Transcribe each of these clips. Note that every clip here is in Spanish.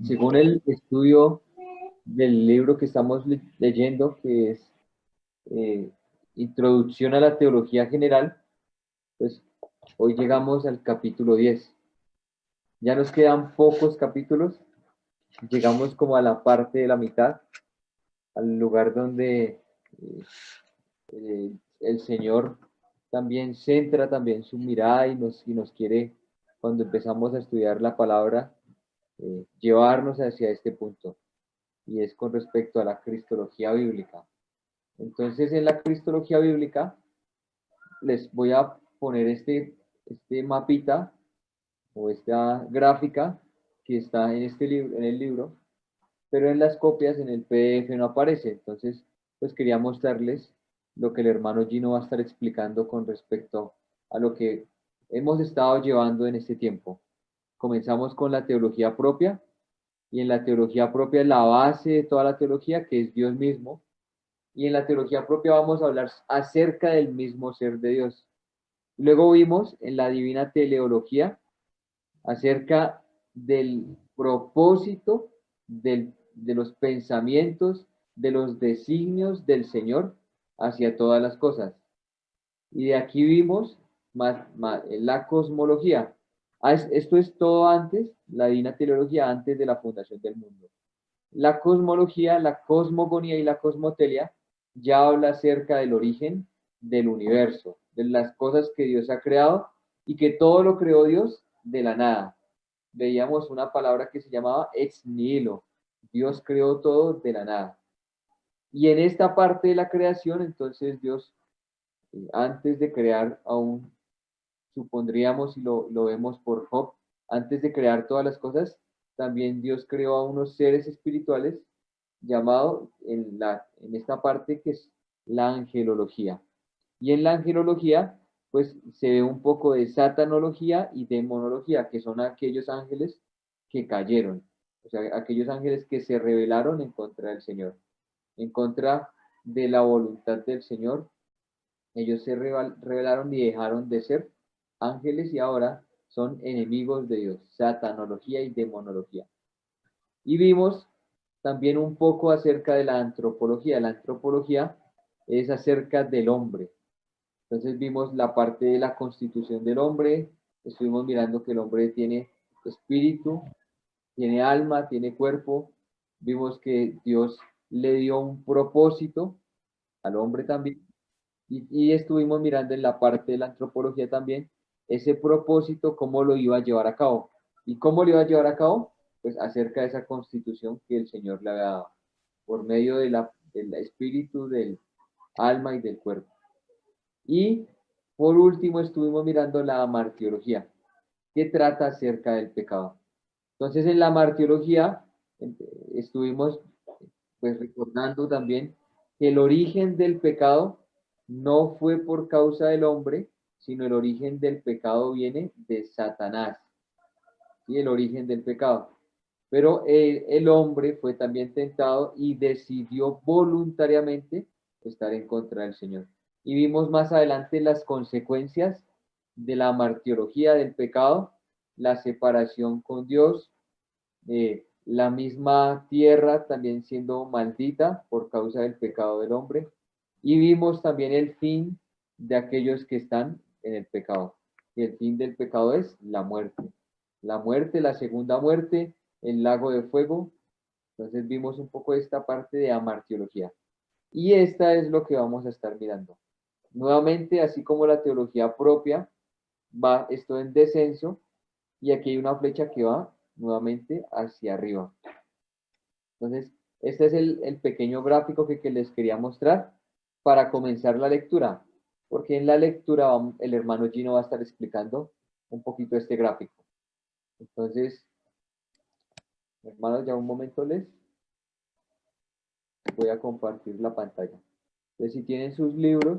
Según el estudio del libro que estamos leyendo, que es eh, Introducción a la Teología General, pues hoy llegamos al capítulo 10. Ya nos quedan pocos capítulos, llegamos como a la parte de la mitad, al lugar donde el Señor también centra también su mirada y nos quiere, cuando empezamos a estudiar la palabra, llevarnos hacia este punto, y es con respecto a la cristología bíblica. Entonces, en la cristología bíblica, les voy a poner este mapita o esta gráfica que está en este libro, en el libro, pero en las copias, en el PDF no aparece. Entonces, pues quería mostrarles lo que el hermano Gino va a estar explicando con respecto a lo que hemos estado llevando en este tiempo. Comenzamos con la teología propia, y en la teología propia es la base de toda la teología, que es Dios mismo, y en la teología propia vamos a hablar acerca del mismo ser de Dios. Luego vimos en la divina teleología acerca del propósito de los pensamientos, de los designios del Señor hacia todas las cosas. Y de aquí vimos la cosmología. Esto es todo antes, la divina teleología, antes de la fundación del mundo. La cosmología, la cosmogonía y la cosmotelia ya habla acerca del origen del universo, de las cosas que Dios ha creado y que todo lo creó Dios de la nada. Veíamos una palabra que se llamaba ex nihilo. Dios creó todo de la nada. Y en esta parte de la creación, entonces Dios, antes de crear aún, supondríamos, y lo vemos por Job, antes de crear todas las cosas, también Dios creó a unos seres espirituales llamado en esta parte que es la angelología. Y en la angelología, pues se ve un poco de satanología y demonología, que son aquellos ángeles que cayeron, o sea, aquellos ángeles que se rebelaron en contra del Señor, en contra de la voluntad del Señor. Ellos se rebelaron y dejaron de ser ángeles y ahora son enemigos de Dios, satanología y demonología. Y vimos también un poco acerca de la antropología. La antropología es acerca del hombre. Entonces vimos la parte de la constitución del hombre, estuvimos mirando que el hombre tiene espíritu, tiene alma, tiene cuerpo. Vimos que Dios le dio un propósito al hombre también. Y estuvimos mirando en la parte de la antropología también ese propósito, cómo lo iba a llevar a cabo. ¿Y cómo lo iba a llevar a cabo? Pues acerca de esa constitución que el Señor le había dado, por medio del espíritu, del alma y del cuerpo. Y por último estuvimos mirando la martiología, que trata acerca del pecado. Entonces en la martiología estuvimos pues recordando también que el origen del pecado no fue por causa del hombre, sino el origen del pecado viene de Satanás, ¿sí? El origen del pecado. Pero el hombre fue también tentado y decidió voluntariamente estar en contra del Señor. Y vimos más adelante las consecuencias de la martiología del pecado, la separación con Dios, la misma tierra también siendo maldita por causa del pecado del hombre. Y vimos también el fin de aquellos que están en el pecado. Y el fin del pecado es la muerte. La muerte, la segunda muerte, el lago de fuego. Entonces vimos un poco esta parte de amartiología. Y esta es lo que vamos a estar mirando. Nuevamente, así como la teología propia, va esto en descenso, y aquí hay una flecha que va nuevamente hacia arriba. Entonces, este es el pequeño gráfico que les quería mostrar para comenzar la lectura, porque en la lectura el hermano Gino va a estar explicando un poquito este gráfico. Entonces, hermanos, ya un momento les voy a compartir la pantalla. Entonces, si tienen sus libros,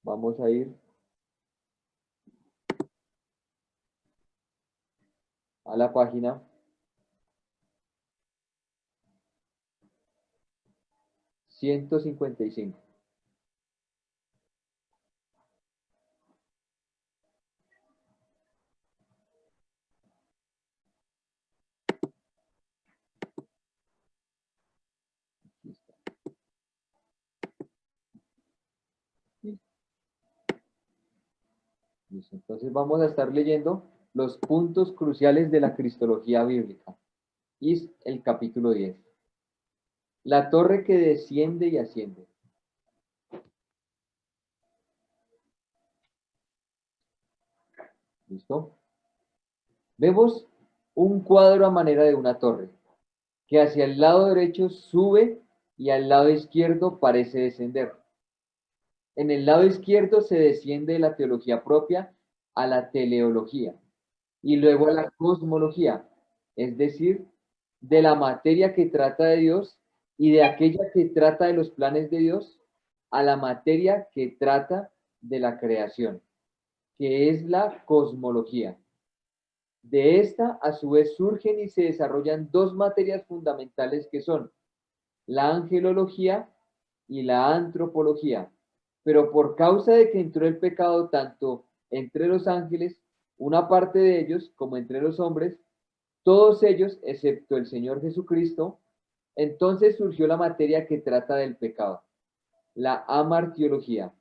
vamos a ir a la página 155. Listo. Entonces vamos a estar leyendo los puntos cruciales de la cristología bíblica. Y el capítulo 10. La torre que desciende y asciende. ¿Listo? Vemos un cuadro a manera de una torre, que hacia el lado derecho sube y al lado izquierdo parece descender. En el lado izquierdo se desciende de la teología propia a la teleología y luego a la cosmología, es decir, de la materia que trata de Dios y de aquella que trata de los planes de Dios a la materia que trata de la creación, que es la cosmología. De esta, a su vez, surgen y se desarrollan dos materias fundamentales que son la angelología y la antropología. Pero por causa de que entró el pecado tanto entre los ángeles, una parte de ellos, como entre los hombres, todos ellos, excepto el Señor Jesucristo, entonces surgió la materia que trata del pecado, la amartiología.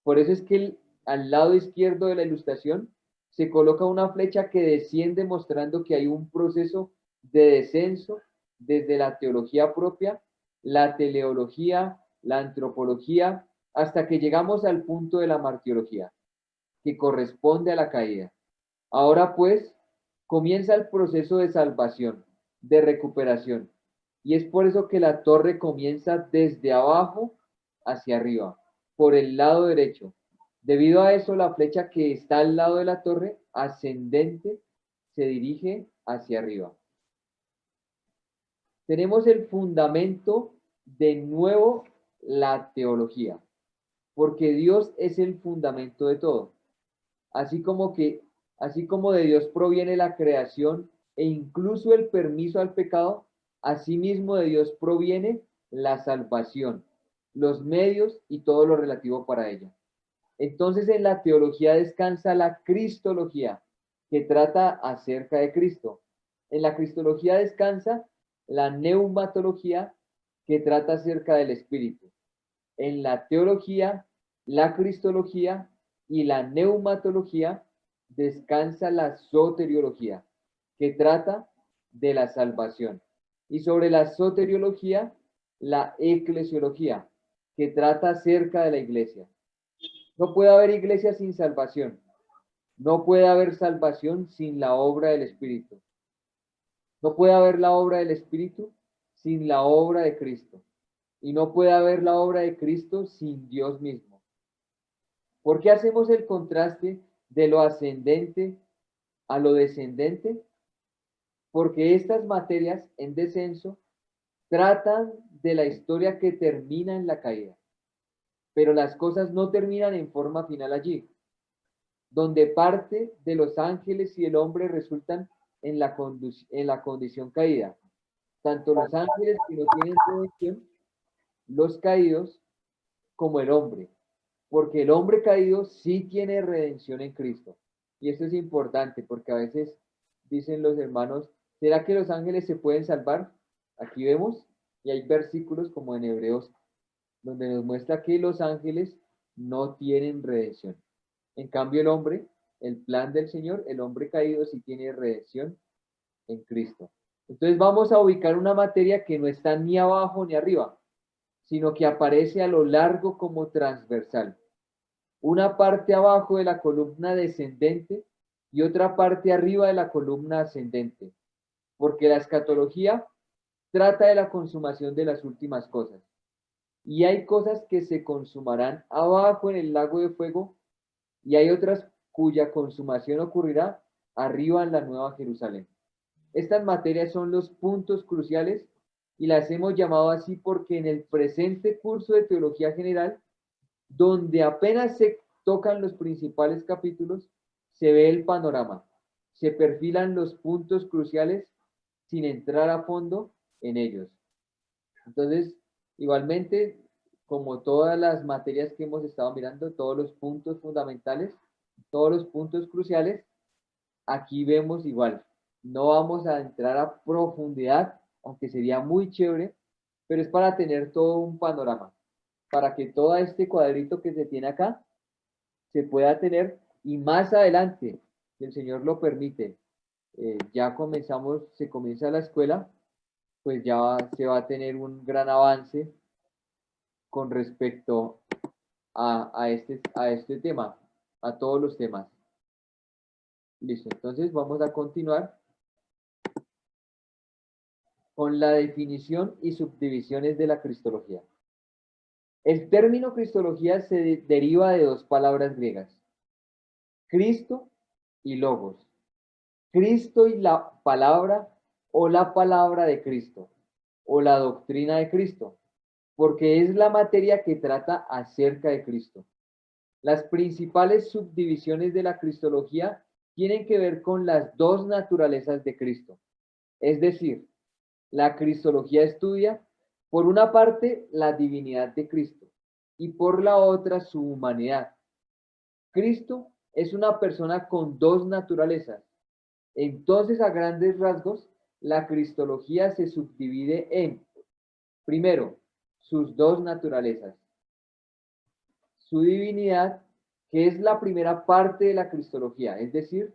Por eso es que al lado izquierdo de la ilustración se coloca una flecha que desciende mostrando que hay un proceso de descenso desde la teología propia, la teleología, la antropología, hasta que llegamos al punto de la martiología, que corresponde a la caída. Ahora pues comienza el proceso de salvación, de recuperación, y es por eso que la torre comienza desde abajo hacia arriba, por el lado derecho. Debido a eso, la flecha que está al lado de la torre, ascendente, se dirige hacia arriba. Tenemos el fundamento de nuevo, la teología, porque Dios es el fundamento de todo. Así como que, así como de Dios proviene la creación e incluso el permiso al pecado, asimismo de Dios proviene la salvación, los medios y todo lo relativo para ella. Entonces en la teología descansa la cristología, que trata acerca de Cristo. En la cristología descansa la neumatología, que trata acerca del Espíritu. En la teología, la cristología y la neumatología descansa la soteriología, que trata de la salvación. Y sobre la soteriología, la eclesiología, que trata acerca de la iglesia. No puede haber iglesia sin salvación. No puede haber salvación sin la obra del Espíritu. No puede haber la obra del Espíritu sin la obra de Cristo. Y no puede haber la obra de Cristo sin Dios mismo. ¿Por qué hacemos el contraste de lo ascendente a lo descendente? Porque estas materias en descenso tratan de la historia que termina en la caída. Pero las cosas no terminan en forma final allí, donde parte de los ángeles y el hombre resultan en la condición caída. Tanto los ángeles que no tienen redención, los caídos, como el hombre. Porque el hombre caído sí tiene redención en Cristo. Y esto es importante porque a veces dicen los hermanos, ¿será que los ángeles se pueden salvar? Aquí vemos, y hay versículos como en Hebreos, donde nos muestra que los ángeles no tienen redención. En cambio, el hombre, el plan del Señor, el hombre caído sí tiene redención en Cristo. Entonces vamos a ubicar una materia que no está ni abajo ni arriba, sino que aparece a lo largo como transversal. Una parte abajo de la columna descendente y otra parte arriba de la columna ascendente, porque la escatología trata de la consumación de las últimas cosas. Y hay cosas que se consumarán abajo en el lago de fuego y hay otras cuya consumación ocurrirá arriba en la Nueva Jerusalén. Estas materias son los puntos cruciales y las hemos llamado así porque en el presente curso de Teología General, donde apenas se tocan los principales capítulos, se ve el panorama, se perfilan los puntos cruciales sin entrar a fondo en ellos. Entonces, igualmente, como todas las materias que hemos estado mirando, todos los puntos fundamentales, todos los puntos cruciales, aquí vemos igual. No vamos a entrar a profundidad, aunque sería muy chévere, pero es para tener todo un panorama, para que todo este cuadrito que se tiene acá se pueda tener Y más adelante, si el Señor lo permite, se comienza la escuela, pues se va a tener un gran avance con respecto a este tema, a todos los temas. Listo, entonces vamos a continuar con la definición y subdivisiones de la cristología. El término cristología se deriva de dos palabras griegas, Cristo y Logos. Cristo y la palabra o la palabra de Cristo o la doctrina de Cristo, porque es la materia que trata acerca de Cristo. Las principales subdivisiones de la cristología tienen que ver con las dos naturalezas de Cristo. Es decir, la cristología estudia, por una parte, la divinidad de Cristo y por la otra, su humanidad. Cristo es una persona con dos naturalezas. Entonces, a grandes rasgos, la cristología se subdivide en, primero, sus dos naturalezas. Su divinidad, que es la primera parte de la cristología, es decir,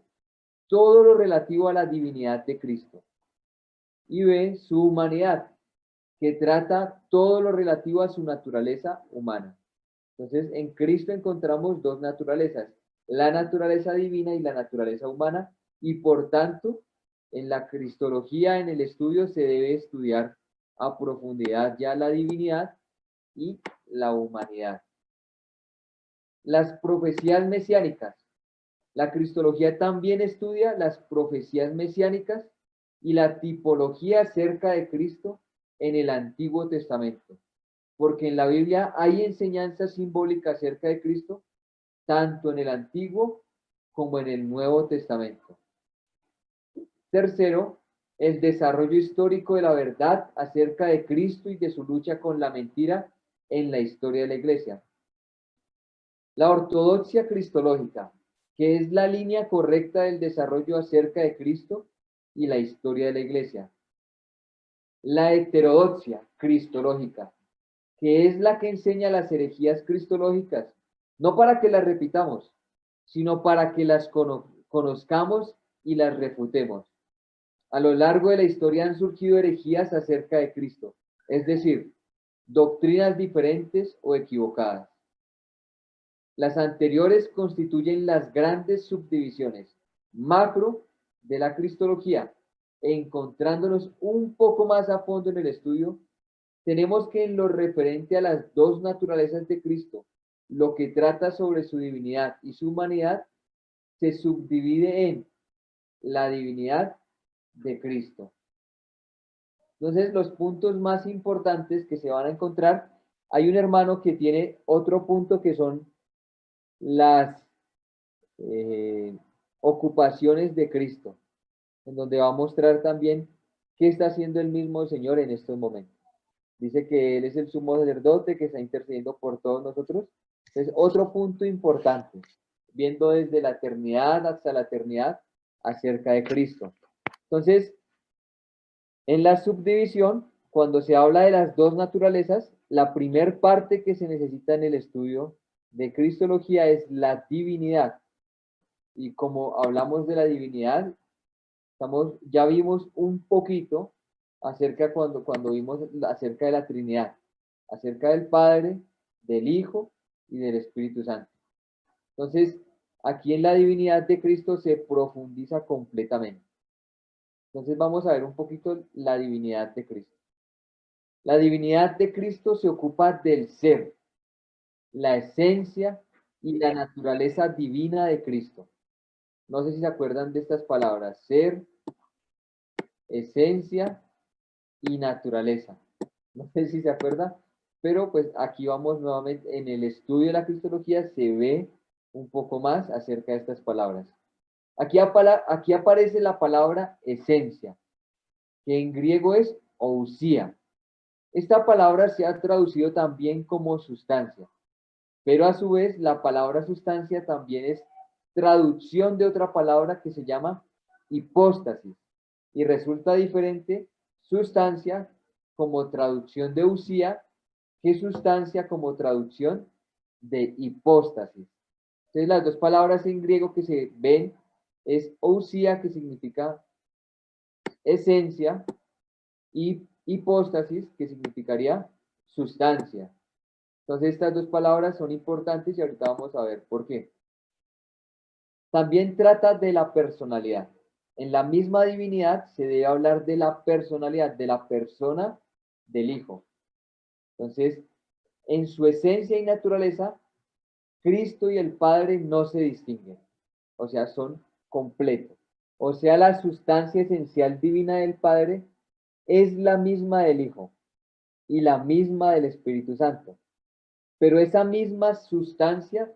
todo lo relativo a la divinidad de Cristo. Y B, su humanidad, que trata todo lo relativo a su naturaleza humana. Entonces, en Cristo encontramos dos naturalezas, la naturaleza divina y la naturaleza humana, y por tanto, en la cristología, en el estudio, se debe estudiar a profundidad ya la divinidad y la humanidad. Las profecías mesiánicas. La cristología también estudia las profecías mesiánicas y la tipología acerca de Cristo en el Antiguo Testamento, porque en la Biblia hay enseñanza simbólica acerca de Cristo, tanto en el Antiguo como en el Nuevo Testamento. Tercero, el desarrollo histórico de la verdad acerca de Cristo y de su lucha con la mentira en la historia de la Iglesia. La ortodoxia cristológica, que es la línea correcta del desarrollo acerca de Cristo y la historia de la Iglesia. La heterodoxia cristológica, que es la que enseña las herejías cristológicas, no para que las repitamos, sino para que las conozcamos y las refutemos. A lo largo de la historia han surgido herejías acerca de Cristo, es decir, doctrinas diferentes o equivocadas. Las anteriores constituyen las grandes subdivisiones macro de la cristología. Encontrándonos un poco más a fondo en el estudio, tenemos que en lo referente a las dos naturalezas de Cristo, lo que trata sobre su divinidad y su humanidad, se subdivide en la divinidad de Cristo. Entonces, los puntos más importantes que se van a encontrar, hay un hermano que tiene otro punto que son las ocupaciones de Cristo, en donde va a mostrar también qué está haciendo el mismo Señor en estos momentos. Dice que Él es el sumo sacerdote que está intercediendo por todos nosotros. Es otro punto importante, viendo desde la eternidad hasta la eternidad acerca de Cristo. Entonces, en la subdivisión, cuando se habla de las dos naturalezas, la primer parte que se necesita en el estudio de cristología es la divinidad. Y como hablamos de la divinidad, ya vimos un poquito acerca cuando vimos acerca de la Trinidad, acerca del Padre, del Hijo y del Espíritu Santo. Entonces, aquí en la divinidad de Cristo se profundiza completamente. Entonces vamos a ver un poquito la divinidad de Cristo. La divinidad de Cristo se ocupa del ser, la esencia y la naturaleza divina de Cristo. No sé si se acuerdan de estas palabras, ser, esencia y naturaleza. No sé si se acuerdan, pero pues aquí vamos nuevamente en el estudio de la cristología, se ve un poco más acerca de estas palabras. Aquí aparece la palabra esencia, que en griego es ousia. Esta palabra se ha traducido también como sustancia, pero a su vez la palabra sustancia también es traducción de otra palabra que se llama hipóstasis, y resulta diferente sustancia como traducción de usía que sustancia como traducción de hipóstasis. Entonces las dos palabras en griego que se ven es ousia, que significa esencia, y hipóstasis, que significaría sustancia. Entonces estas dos palabras son importantes y ahorita vamos a ver por qué. También trata de la personalidad. En la misma divinidad se debe hablar de la personalidad, de la persona del Hijo. Entonces, en su esencia y naturaleza, Cristo y el Padre no se distinguen, o sea, son completos. O sea, la sustancia esencial divina del Padre es la misma del Hijo y la misma del Espíritu Santo. Pero esa misma sustancia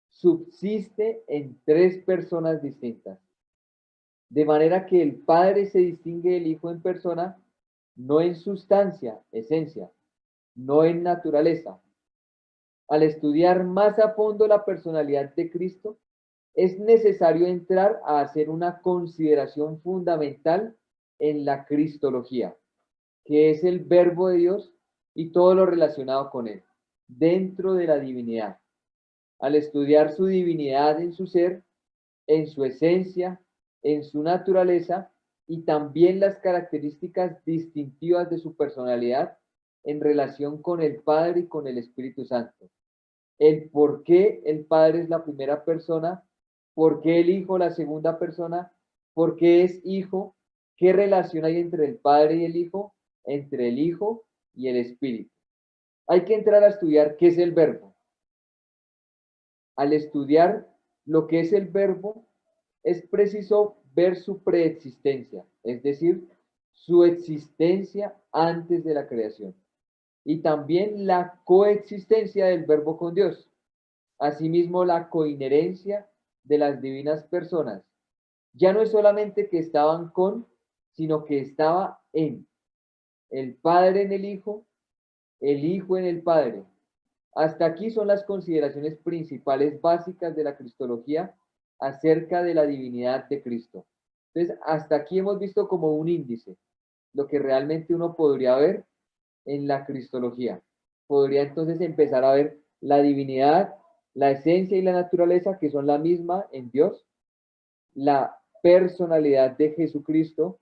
subsiste en tres personas distintas. De manera que el Padre se distingue del Hijo en persona, no en sustancia, esencia, no en naturaleza. Al estudiar más a fondo la personalidad de Cristo, es necesario entrar a hacer una consideración fundamental en la cristología, que es el verbo de Dios y todo lo relacionado con él, dentro de la divinidad. Al estudiar su divinidad en su ser, en su esencia, en su naturaleza y también las características distintivas de su personalidad en relación con el Padre y con el Espíritu Santo. El por qué el Padre es la primera persona, por qué el Hijo la segunda persona, por qué es Hijo, qué relación hay entre el Padre y el Hijo, entre el Hijo y el Espíritu. Hay que entrar a estudiar qué es el verbo. Al estudiar lo que es el verbo, es preciso ver su preexistencia, es decir, su existencia antes de la creación, y también la coexistencia del verbo con Dios, asimismo la coinherencia de las divinas personas. Ya no es solamente que estaban con, sino que estaba en el Padre en el Hijo en el Padre. Hasta aquí son las consideraciones principales básicas de la cristología acerca de la divinidad de Cristo. Entonces, hasta aquí hemos visto como un índice, lo que realmente uno podría ver en la cristología. Podría entonces empezar a ver la divinidad, la esencia y la naturaleza, que son la misma en Dios, la personalidad de Jesucristo,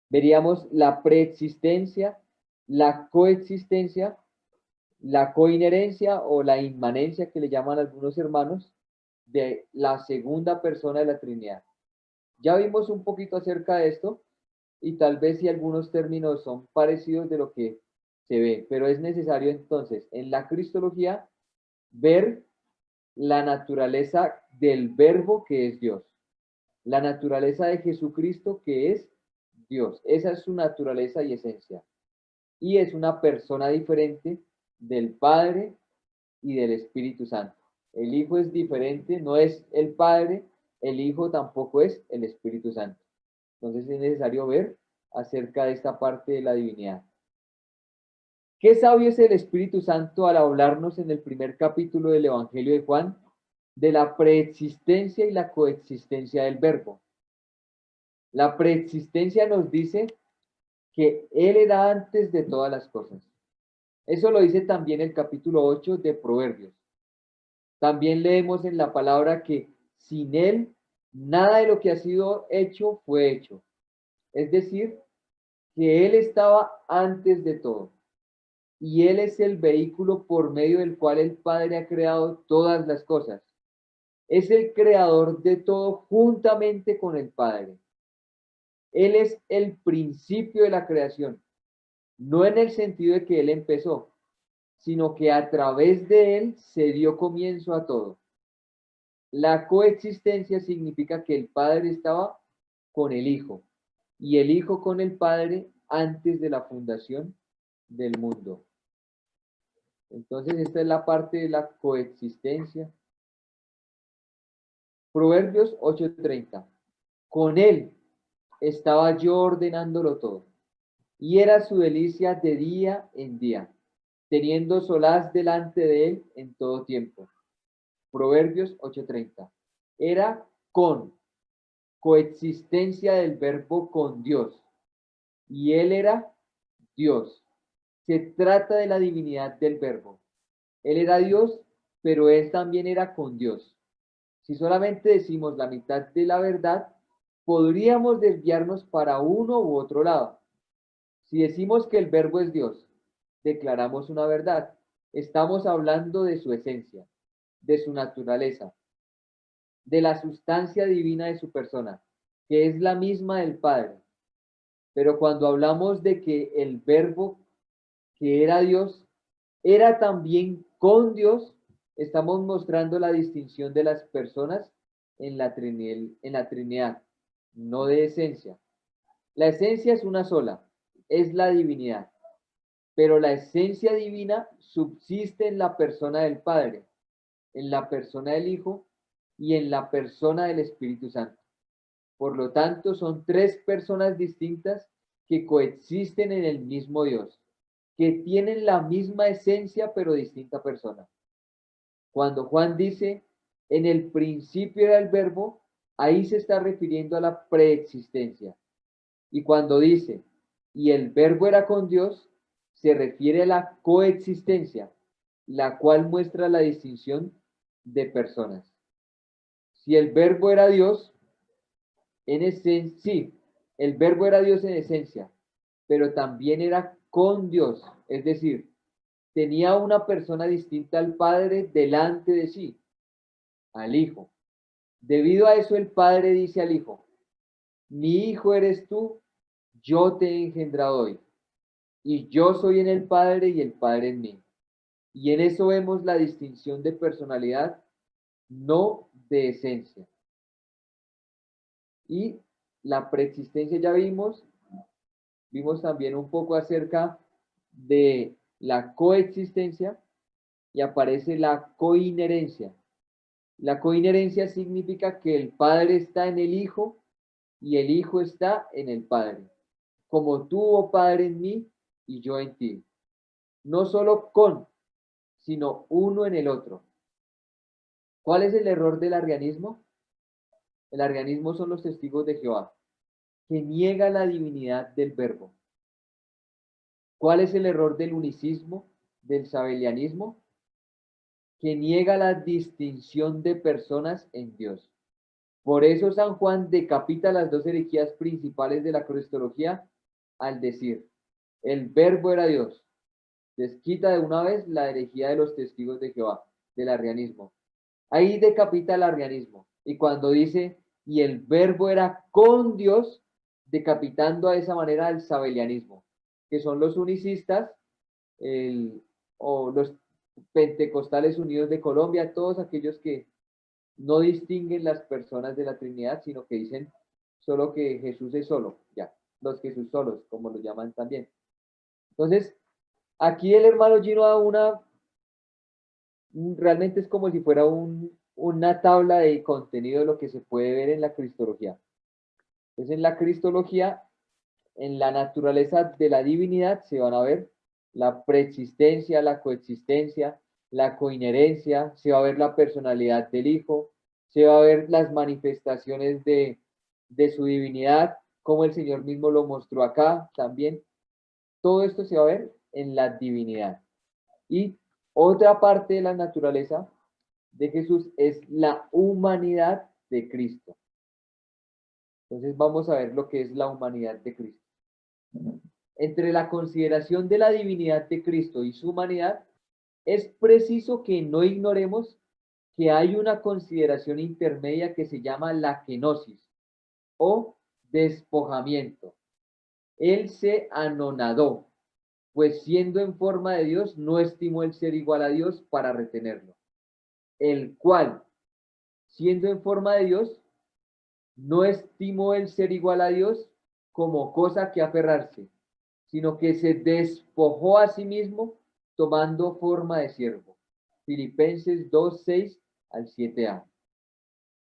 veríamos la preexistencia, la coexistencia, la coinherencia o la inmanencia que le llaman algunos hermanos de la segunda persona de la Trinidad. Ya vimos un poquito acerca de esto y tal vez si algunos términos son parecidos de lo que se ve, pero es necesario entonces en la cristología ver la naturaleza del verbo que es Dios, la naturaleza de Jesucristo que es Dios. Esa es su naturaleza y esencia. Y es una persona diferente del Padre y del Espíritu Santo. El Hijo es diferente, no es el Padre, el Hijo tampoco es el Espíritu Santo. Entonces es necesario ver acerca de esta parte de la divinidad. Qué sabio es el Espíritu Santo al hablarnos en el primer capítulo del Evangelio de Juan de la preexistencia y la coexistencia del Verbo. La preexistencia nos dice que Él era antes de todas las cosas. Eso lo dice también el capítulo 8 de Proverbios. También leemos en la palabra que sin Él nada de lo que ha sido hecho fue hecho. Es decir, que Él estaba antes de todo. Y Él es el vehículo por medio del cual el Padre ha creado todas las cosas. Es el creador de todo juntamente con el Padre. Él es el principio de la creación, no en el sentido de que Él empezó, sino que a través de Él se dio comienzo a todo. La coexistencia significa que el Padre estaba con el Hijo y el Hijo con el Padre antes de la fundación del mundo. Entonces, esta es la parte de la coexistencia. Proverbios 8:30. Con Él estaba yo ordenándolo todo, y era su delicia de día en día, teniendo solaz delante de Él en todo tiempo. Proverbios 8:30. Era con coexistencia del verbo con Dios. Y Él era Dios. Se trata de la divinidad del verbo. Él era Dios, pero Él también era con Dios. Si solamente decimos la mitad de la verdad, podríamos desviarnos para uno u otro lado. Si decimos que el verbo es Dios, declaramos una verdad. Estamos hablando de su esencia, de su naturaleza, de la sustancia divina de su persona, que es la misma del Padre. Pero cuando hablamos de que el verbo que era Dios era también con Dios, estamos mostrando la distinción de las personas en la Trinidad, no de esencia. La esencia es una sola, es la divinidad, pero la esencia divina subsiste en la persona del Padre, en la persona del Hijo y en la persona del Espíritu Santo. Por lo tanto, son tres personas distintas que coexisten en el mismo Dios, que tienen la misma esencia pero distinta persona. Cuando Juan dice, en el principio era el verbo, ahí se está refiriendo a la preexistencia. Y cuando dice, y el verbo era con Dios, se refiere a la coexistencia, la cual muestra la distinción de personas. Si el verbo era Dios, en esencia, sí, el verbo era Dios en esencia, pero también era con Dios, es decir, tenía una persona distinta al Padre delante de sí, al Hijo. Debido a eso el Padre dice al Hijo, mi Hijo eres tú, yo te he engendrado hoy, y yo soy en el Padre y el Padre en mí. Y en eso vemos la distinción de personalidad, no de esencia. Y la preexistencia ya vimos también un poco acerca de la coexistencia y aparece la coinherencia. La coinherencia significa que el Padre está en el Hijo y el Hijo está en el Padre. Como tú, oh Padre, en mí y yo en ti. No solo con, sino uno en el otro. ¿Cuál es el error del arrianismo? El arrianismo son los testigos de Jehová, que niega la divinidad del Verbo. ¿Cuál es el error del unicismo, del sabelianismo? Que niega la distinción de personas en Dios. Por eso San Juan decapita las dos herejías principales de la cristología al decir, el Verbo era Dios. Desquita de una vez la herejía de los testigos de Jehová, del arrianismo. Ahí decapita el arrianismo. Y cuando dice, y el Verbo era con Dios, decapitando a esa manera el sabelianismo, que son los unicistas o los pentecostales unidos de Colombia, todos aquellos que no distinguen las personas de la Trinidad, sino que dicen solo que Jesús es solo, ya, los Jesús solos, como lo llaman también. Entonces, aquí el hermano Gino da realmente es como si fuera una tabla de contenido de lo que se puede ver en la cristología. Entonces, en la cristología, en la naturaleza de la divinidad, se van a ver la preexistencia, la coexistencia, la coinherencia, se va a ver la personalidad del Hijo, se va a ver las manifestaciones de su divinidad, como el Señor mismo lo mostró acá también. Todo esto se va a ver en la divinidad. Y otra parte de la naturaleza de Jesús es la humanidad de Cristo. Entonces vamos a ver lo que es la humanidad de Cristo. Entre la consideración de la divinidad de Cristo y su humanidad, es preciso que no ignoremos que hay una consideración intermedia que se llama la kenosis o despojamiento. Él se anonadó, pues siendo en forma de Dios, no estimó el ser igual a Dios para retenerlo, el cual, siendo en forma de Dios, no estimó el ser igual a Dios como cosa que aferrarse, sino que se despojó a sí mismo tomando forma de siervo. Filipenses 2:6 al 7a.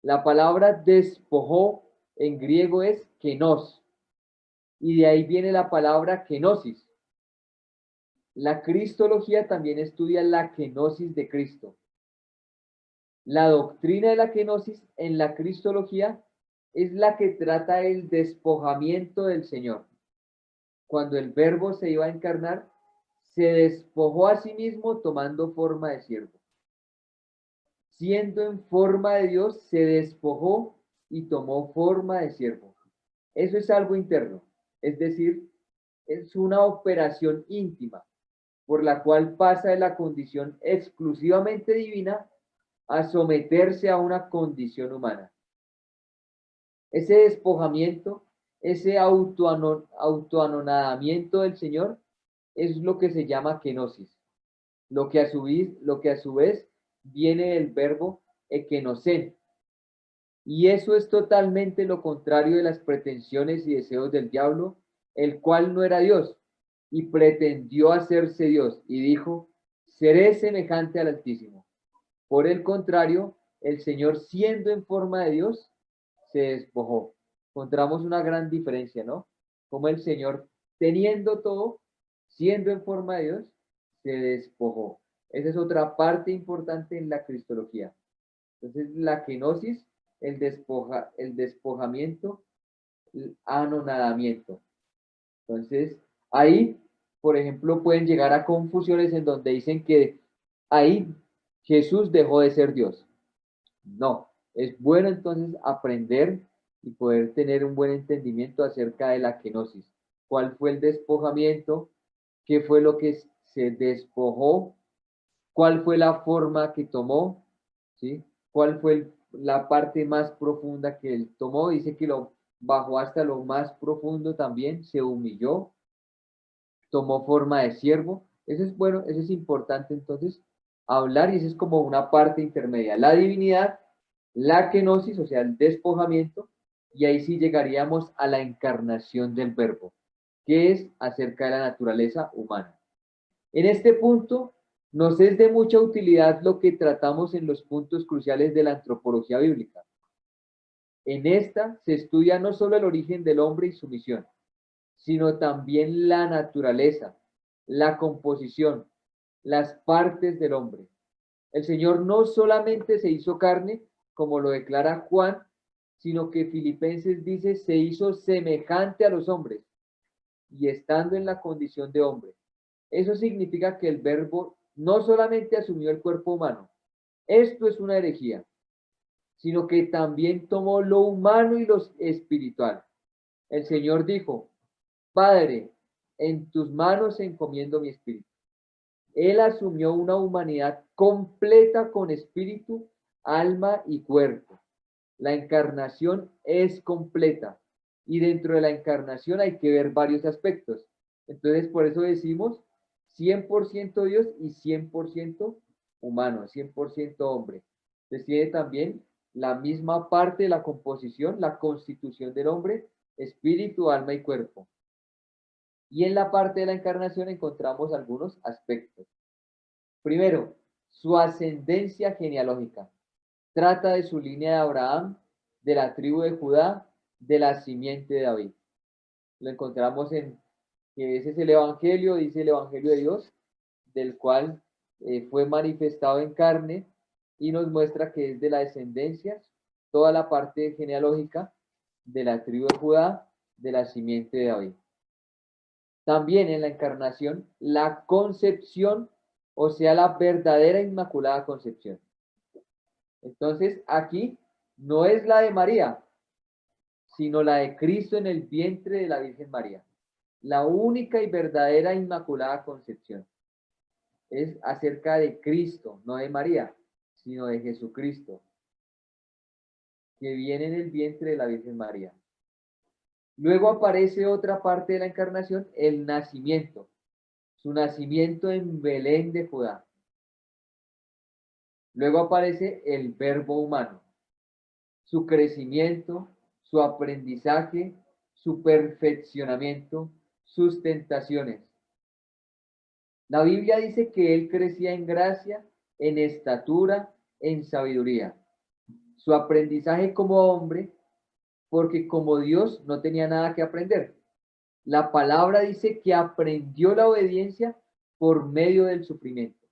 La palabra despojó en griego es kenos, y de ahí viene la palabra kenosis. La cristología también estudia la kenosis de Cristo. La doctrina de la kenosis en la cristología es la que trata el despojamiento del Señor. Cuando el Verbo se iba a encarnar, se despojó a sí mismo tomando forma de siervo. siendo en forma de Dios, se despojó y tomó forma de siervo. Eso es algo interno, es decir, es una operación íntima por la cual pasa de la condición exclusivamente divina a someterse a una condición humana. Ese despojamiento, ese autoanonadamiento del Señor es lo que se llama kenosis, lo que a su vez viene del verbo ekenosen. Y eso es totalmente lo contrario de las pretensiones y deseos del diablo, el cual no era Dios, y pretendió hacerse Dios, y dijo, seré semejante al Altísimo. Por el contrario, el Señor, siendo en forma de Dios, se despojó. Encontramos una gran diferencia, ¿no? Como el Señor, teniendo todo, siendo en forma de Dios, se despojó. Esa es otra parte importante en la cristología. Entonces, la kenosis, el despojamiento, el anonadamiento. Entonces, ahí, por ejemplo, pueden llegar a confusiones en donde dicen que ahí Jesús dejó de ser Dios. No, es bueno entonces aprender y poder tener un buen entendimiento acerca de la kenosis. ¿Cuál fue el despojamiento? ¿Qué fue lo que se despojó? ¿Cuál fue la forma que tomó? ¿Sí? ¿Cuál fue la parte más profunda que él tomó? Dice que lo bajó hasta lo más profundo también, se humilló, tomó forma de siervo. Eso es bueno, eso es importante entonces hablar y eso es como una parte intermedia. La divinidad, la kenosis, o sea, el despojamiento, y ahí sí llegaríamos a la encarnación del verbo, que es acerca de la naturaleza humana. En este punto, nos es de mucha utilidad lo que tratamos en los puntos cruciales de la antropología bíblica. En esta se estudia no solo el origen del hombre y su misión, sino también la naturaleza, la composición, las partes del hombre. El Señor no solamente se hizo carne, como lo declara Juan, sino que Filipenses dice, se hizo semejante a los hombres y estando en la condición de hombre. Eso significa que el verbo no solamente asumió el cuerpo humano, esto es una herejía, sino que también tomó lo humano y lo espiritual. El Señor dijo, Padre, en tus manos encomiendo mi espíritu. Él asumió una humanidad completa con espíritu, alma y cuerpo. La encarnación es completa y dentro de la encarnación hay que ver varios aspectos. Entonces, por eso decimos 100% Dios y 100% humano, 100% hombre. Entonces tiene también la misma parte de la composición, la constitución del hombre, espíritu, alma y cuerpo. Y en la parte de la encarnación encontramos algunos aspectos. Primero, su ascendencia genealógica. Trata de su línea de Abraham, de la tribu de Judá, de la simiente de David. Lo encontramos en que ese es el Evangelio, dice el Evangelio de Dios, del cual fue manifestado en carne y nos muestra que es de la descendencia, toda la parte genealógica de la tribu de Judá, de la simiente de David. También en la encarnación, la concepción, o sea, la verdadera Inmaculada Concepción. Entonces, aquí no es la de María, sino la de Cristo en el vientre de la Virgen María. La única y verdadera Inmaculada Concepción es acerca de Cristo, no de María, sino de Jesucristo, que viene en el vientre de la Virgen María. Luego aparece otra parte de la encarnación, el nacimiento, su nacimiento en Belén de Judá. Luego aparece el verbo humano, su crecimiento, su aprendizaje, su perfeccionamiento, sus tentaciones. La Biblia dice que él crecía en gracia, en estatura, en sabiduría. Su aprendizaje como hombre, porque como Dios no tenía nada que aprender. La palabra dice que aprendió la obediencia por medio del sufrimiento.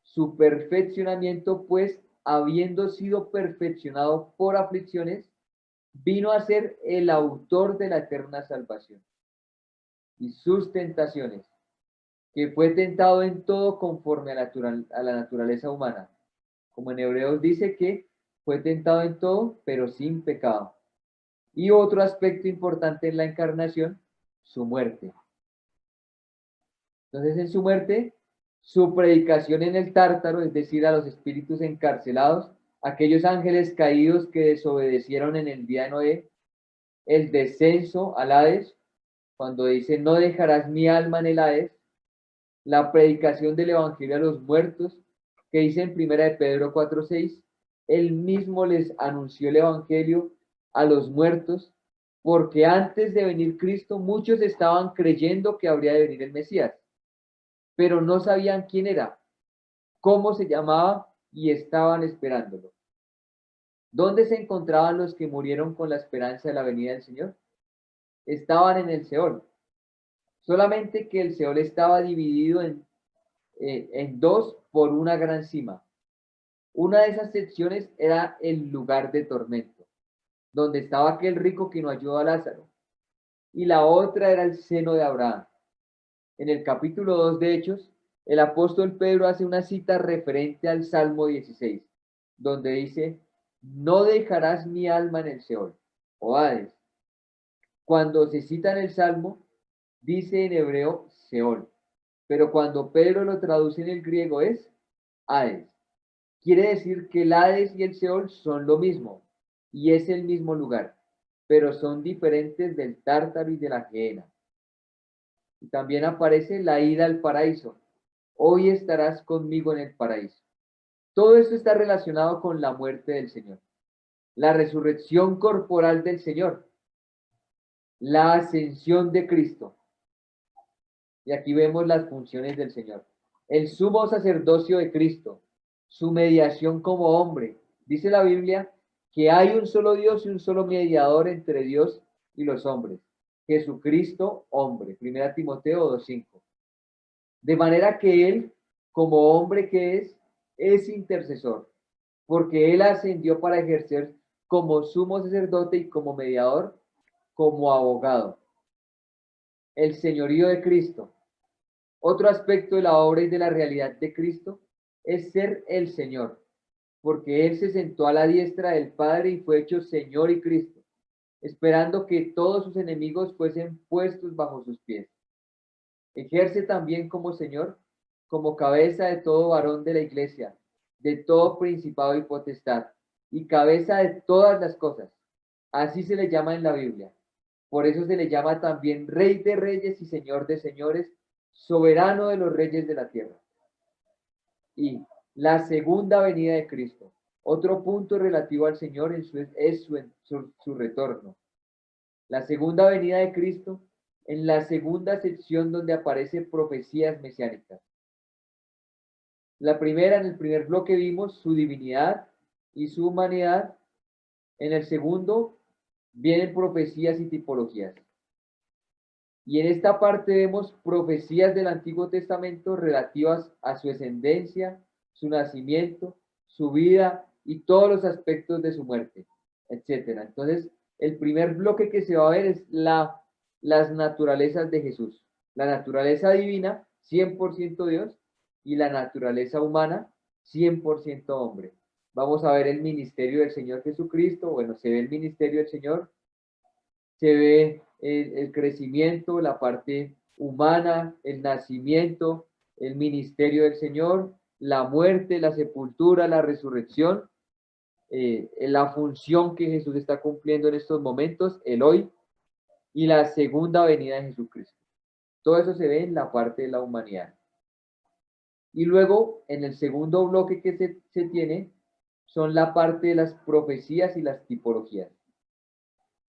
Su perfeccionamiento, pues, habiendo sido perfeccionado por aflicciones, vino a ser el autor de la eterna salvación. Y sus tentaciones, que fue tentado en todo conforme a la naturaleza humana, como en Hebreos dice que fue tentado en todo, pero sin pecado. Y otro aspecto importante en la encarnación, su muerte. Entonces, en su muerte, su predicación en el Tártaro, es decir, a los espíritus encarcelados, aquellos ángeles caídos que desobedecieron en el día de Noé, el descenso al Hades, cuando dice, no dejarás mi alma en el Hades, la predicación del Evangelio a los muertos, que dice en 1 de Pedro 4:6, él mismo les anunció el Evangelio a los muertos, porque antes de venir Cristo, muchos estaban creyendo que habría de venir el Mesías, pero no sabían quién era, cómo se llamaba y estaban esperándolo. ¿Dónde se encontraban los que murieron con la esperanza de la venida del Señor? Estaban en el Seol. Solamente que el Seol estaba dividido en dos por una gran cima. Una de esas secciones era el lugar de tormento, donde estaba aquel rico que no ayudó a Lázaro. Y la otra era el seno de Abraham. En el capítulo 2 de Hechos, el apóstol Pedro hace una cita referente al Salmo 16, donde dice, no dejarás mi alma en el Seol, o Hades. Cuando se cita en el Salmo, dice en hebreo Seol, pero cuando Pedro lo traduce en el griego es Hades. Quiere decir que el Hades y el Seol son lo mismo, y es el mismo lugar, pero son diferentes del Tártaro y de la Gehenna. Y también aparece la ida al paraíso. Hoy estarás conmigo en el paraíso. Todo esto está relacionado con la muerte del Señor, la resurrección corporal del Señor, la ascensión de Cristo. Y aquí vemos las funciones del Señor. El sumo sacerdocio de Cristo, su mediación como hombre. Dice la Biblia que hay un solo Dios y un solo mediador entre Dios y los hombres. Jesucristo, hombre. 1 Timoteo 2:5. De manera que Él, como hombre que es intercesor, porque Él ascendió para ejercer como sumo sacerdote y como mediador, como abogado. El señorío de Cristo. Otro aspecto de la obra y de la realidad de Cristo es ser el Señor, porque Él se sentó a la diestra del Padre y fue hecho Señor y Cristo, esperando que todos sus enemigos fuesen puestos bajo sus pies. Ejerce también como Señor, como cabeza de todo varón de la iglesia, de todo principado y potestad, y cabeza de todas las cosas. Así se le llama en la Biblia. Por eso se le llama también Rey de Reyes y Señor de Señores, soberano de los reyes de la tierra. Y la segunda venida de Cristo. Otro punto relativo al Señor es su retorno. La segunda venida de Cristo en la segunda sección donde aparecen profecías mesiánicas. La primera, en el primer bloque vimos su divinidad y su humanidad. En el segundo vienen profecías y tipologías. Y en esta parte vemos profecías del Antiguo Testamento relativas a su ascendencia, su nacimiento, su vida y todos los aspectos de su muerte, etcétera. Entonces, el primer bloque que se va a ver es las naturalezas de Jesús. La naturaleza divina, 100% Dios, y la naturaleza humana, 100% hombre. Vamos a ver el ministerio del Señor Jesucristo. Bueno, se ve el ministerio del Señor, se ve el crecimiento, la parte humana, el nacimiento, el ministerio del Señor, la muerte, la sepultura, la resurrección, la función que Jesús está cumpliendo en estos momentos, el hoy, y la segunda venida de Jesucristo. Todo eso se ve en la parte de la humanidad. Y luego, en el segundo bloque que se tiene, son la parte de las profecías y las tipologías.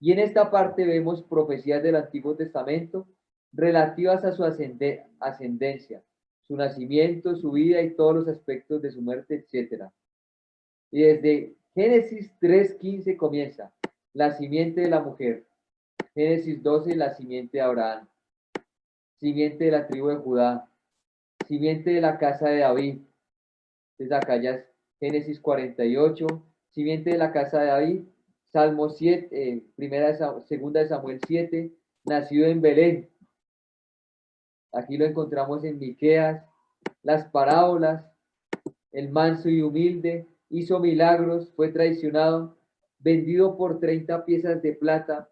Y en esta parte vemos profecías del Antiguo Testamento relativas a su ascendencia, su nacimiento, su vida y todos los aspectos de su muerte, etc. Y desde Génesis 3:15 comienza la simiente de la mujer. Génesis 12, la simiente de Abraham. Simiente de la tribu de Judá. Simiente de la casa de David. Entonces acá ya es Génesis 48. Simiente de la casa de David. Salmo 7, segunda de Samuel 7, nacido en Belén. Aquí lo encontramos en Miqueas, las parábolas, el manso y humilde, hizo milagros, fue traicionado, vendido por 30 piezas de plata,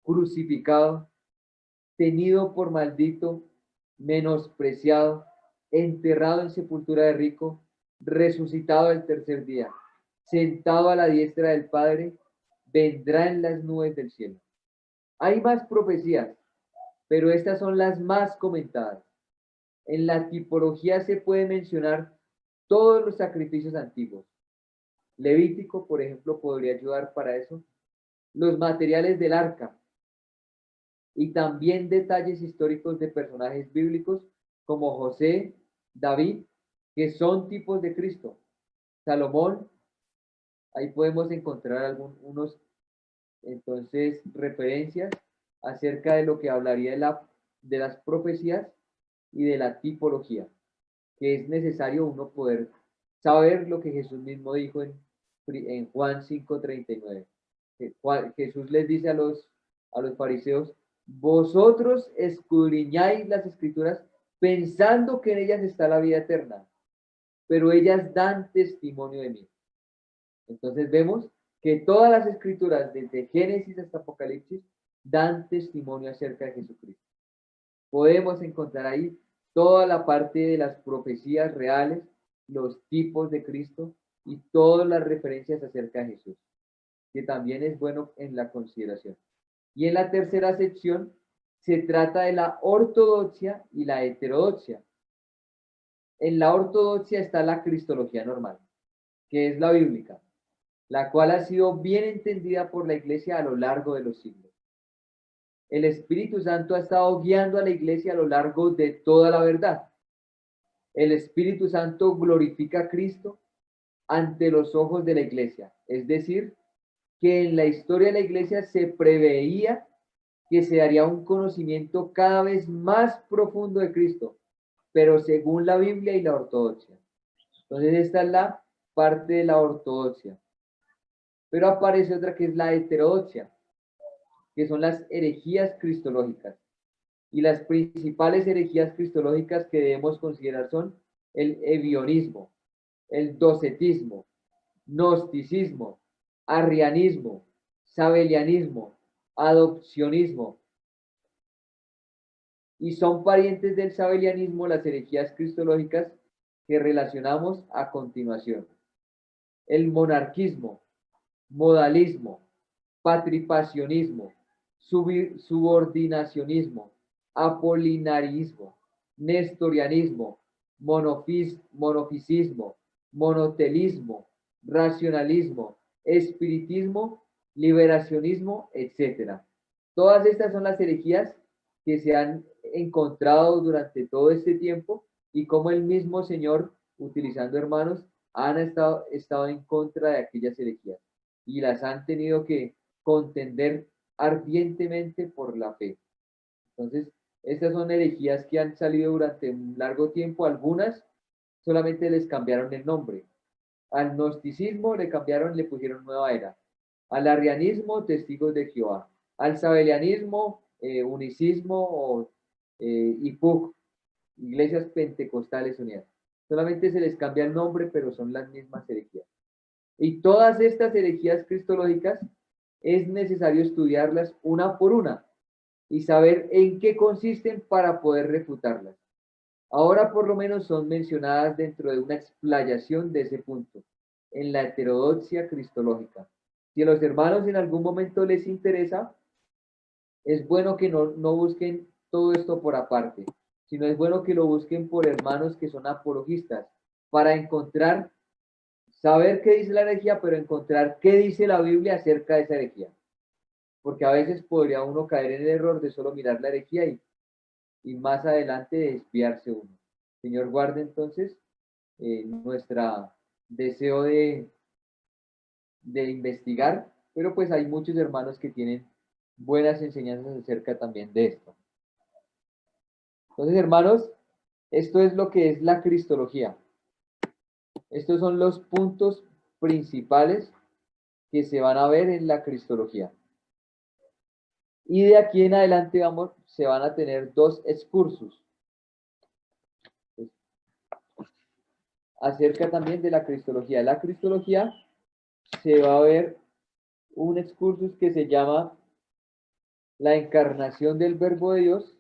crucificado, tenido por maldito, menospreciado, enterrado en sepultura de rico, resucitado el tercer día, sentado a la diestra del Padre, vendrá en las nubes del cielo. Hay más profecías, pero estas son las más comentadas. En la tipología se puede mencionar todos los sacrificios antiguos. Levítico, por ejemplo, podría ayudar para eso. Los materiales del arca y también detalles históricos de personajes bíblicos como José, David, que son tipos de Cristo. Salomón, ahí podemos encontrar algunos, entonces, referencias acerca de lo que hablaría de las profecías y de la tipología, que es necesario uno poder saber lo que Jesús mismo dijo en Juan 5:39. Jesús les dice a los fariseos, vosotros escudriñáis las escrituras pensando que en ellas está la vida eterna, pero ellas dan testimonio de mí. Entonces vemos que todas las escrituras, desde Génesis hasta Apocalipsis, dan testimonio acerca de Jesucristo. Podemos encontrar ahí toda la parte de las profecías reales, los tipos de Cristo y todas las referencias acerca de Jesús, que también es bueno en la consideración. Y en la tercera sección se trata de la ortodoxia y la heterodoxia. En la ortodoxia está la cristología normal, que es la bíblica, la cual ha sido bien entendida por la Iglesia a lo largo de los siglos. El Espíritu Santo ha estado guiando a la Iglesia a lo largo de toda la verdad. El Espíritu Santo glorifica a Cristo ante los ojos de la Iglesia, es decir, que en la historia de la Iglesia se preveía que se daría un conocimiento cada vez más profundo de Cristo, pero según la Biblia y la ortodoxia. Entonces esta es la parte de la ortodoxia. Pero aparece otra que es la heterodoxia, que son las herejías cristológicas. Y las principales herejías cristológicas que debemos considerar son el evionismo, el docetismo, gnosticismo, arrianismo, sabelianismo, adopcionismo. Y son parientes del sabelianismo las herejías cristológicas que relacionamos a continuación. El monarquismo, modalismo, patripacionismo, subordinacionismo, apolinarismo, nestorianismo, monofisismo, monotelismo, racionalismo, espiritismo, liberacionismo, etc. Todas estas son las herejías que se han encontrado durante todo este tiempo y como el mismo Señor, utilizando hermanos, han estado en contra de aquellas herejías y las han tenido que contender ardientemente por la fe. Entonces, estas son herejías que han salido durante un largo tiempo. Algunas solamente les cambiaron el nombre. Al gnosticismo le cambiaron, le pusieron nueva era. Al arrianismo, testigos de Jehová. Al sabelianismo, unicismo o IPUC, iglesias pentecostales unidas. Solamente se les cambia el nombre, pero son las mismas herejías. Y todas estas herejías cristológicas es necesario estudiarlas una por una y saber en qué consisten para poder refutarlas. Ahora por lo menos son mencionadas dentro de una explayación de ese punto, en la heterodoxia cristológica. Si a los hermanos en algún momento les interesa, es bueno que no busquen todo esto por aparte, sino es bueno que lo busquen por hermanos que son apologistas, para encontrar, saber qué dice la herejía, pero encontrar qué dice la Biblia acerca de esa herejía. Porque a veces podría uno caer en el error de solo mirar la herejía y más adelante desviarse uno. Señor, guarde entonces nuestro deseo de investigar, pero pues hay muchos hermanos que tienen buenas enseñanzas acerca también de esto. Entonces, hermanos, esto es lo que es la cristología. Estos son los puntos principales que se van a ver en la cristología. Y de aquí en adelante se van a tener dos excursos. acerca también de la cristología. La cristología se va a ver un excursus que se llama la encarnación del Verbo de Dios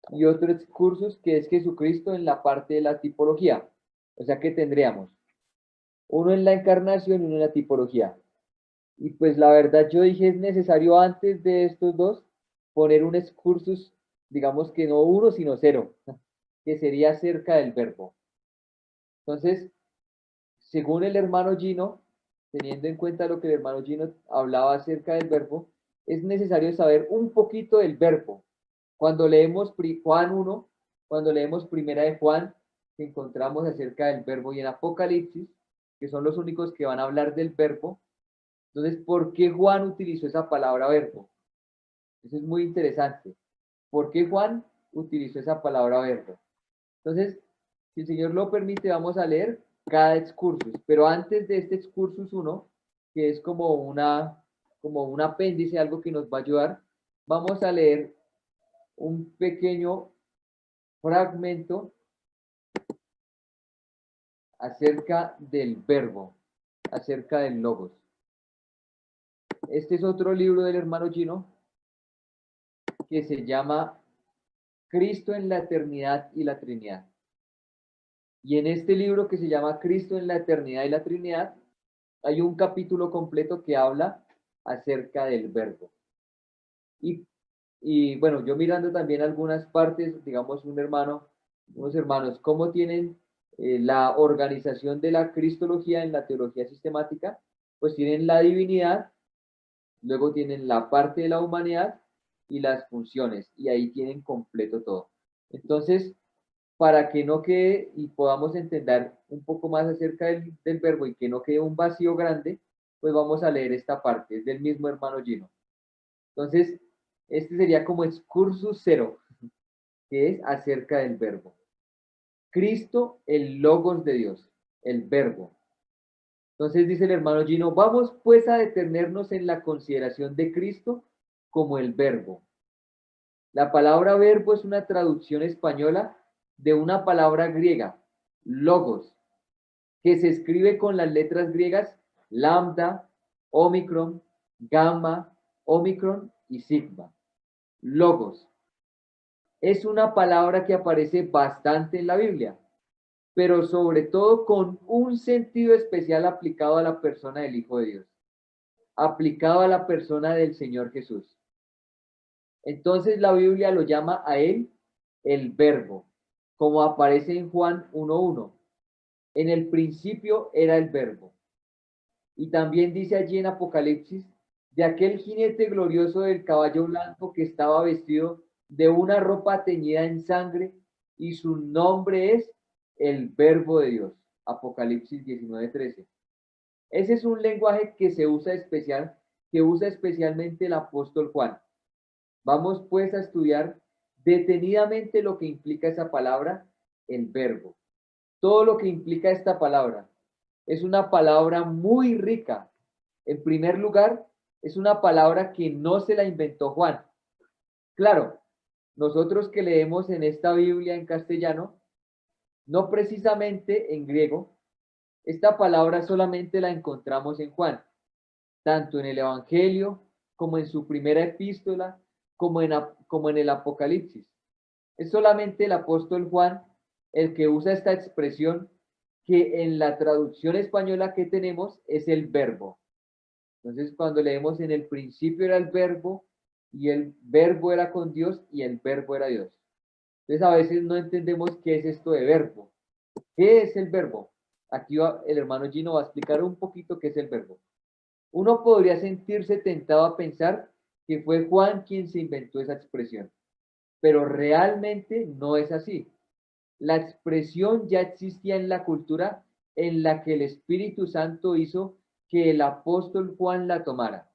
y otro excursus que es Jesucristo en la parte de la tipología. O sea que tendríamos uno en la encarnación y uno en la tipología. Y pues la verdad yo dije es necesario antes de estos dos poner un excursus, digamos que no uno sino cero, que sería acerca del verbo. Entonces, según el hermano Gino, teniendo en cuenta lo que el hermano Gino hablaba acerca del verbo, es necesario saber un poquito del verbo. Cuando leemos Juan 1, cuando leemos Primera de Juan, que encontramos acerca del verbo, y en Apocalipsis, que son los únicos que van a hablar del verbo. Entonces, ¿por qué Juan utilizó esa palabra verbo? Eso es muy interesante. ¿Por qué Juan utilizó esa palabra verbo? Entonces, si el Señor lo permite, vamos a leer cada excursus. Pero antes de este excursus 1, que es como un apéndice, algo que nos va a ayudar, vamos a leer un pequeño fragmento acerca del verbo, acerca del logos. Este es otro libro del hermano Gino que se llama Cristo en la eternidad y la Trinidad. Y en este libro que se llama Cristo en la eternidad y la Trinidad, hay un capítulo completo que habla acerca del verbo. Y, y bueno, yo mirando también algunas partes, digamos, unos hermanos, cómo tienen la organización de la cristología en la teología sistemática, pues tienen la divinidad, luego tienen la parte de la humanidad y las funciones, y ahí tienen completo todo. Entonces, para que no quede y podamos entender un poco más acerca del verbo y que no quede un vacío grande, pues vamos a leer esta parte, es del mismo hermano Gino. Entonces, este sería como excursus cero, que es acerca del verbo. Cristo, el logos de Dios, el verbo. Entonces dice el hermano Gino, vamos pues a detenernos en la consideración de Cristo como el verbo. La palabra verbo es una traducción española de una palabra griega, logos, que se escribe con las letras griegas lambda, omicron, gamma, omicron y sigma. Logos. Es una palabra que aparece bastante en la Biblia, pero sobre todo con un sentido especial aplicado a la persona del Hijo de Dios, aplicado a la persona del Señor Jesús. Entonces la Biblia lo llama a él el verbo, como aparece en Juan 1:1. En el principio era el verbo. Y también dice allí en Apocalipsis, de aquel jinete glorioso del caballo blanco que estaba vestido de una ropa teñida en sangre, y su nombre es el Verbo de Dios. Apocalipsis 19:13. Ese es un lenguaje que usa especialmente el apóstol Juan. Vamos pues a estudiar detenidamente lo que implica esa palabra, el verbo. Todo lo que implica esta palabra. Es una palabra muy rica. En primer lugar, es una palabra que no se la inventó Juan. Claro, nosotros que leemos en esta Biblia en castellano, no precisamente en griego, esta palabra solamente la encontramos en Juan, tanto en el Evangelio como en su primera epístola, como en el Apocalipsis. Es solamente el apóstol Juan el que usa esta expresión que en la traducción española que tenemos es el verbo. Entonces, cuando leemos en el principio era el verbo y el verbo era con Dios y el verbo era Dios. Entonces, a veces no entendemos qué es esto de verbo. ¿Qué es el verbo? Aquí el hermano Gino va a explicar un poquito qué es el verbo. Uno podría sentirse tentado a pensar que fue Juan quien se inventó esa expresión, pero realmente no es así. La expresión ya existía en la cultura en la que el Espíritu Santo hizo que el apóstol Juan la tomara.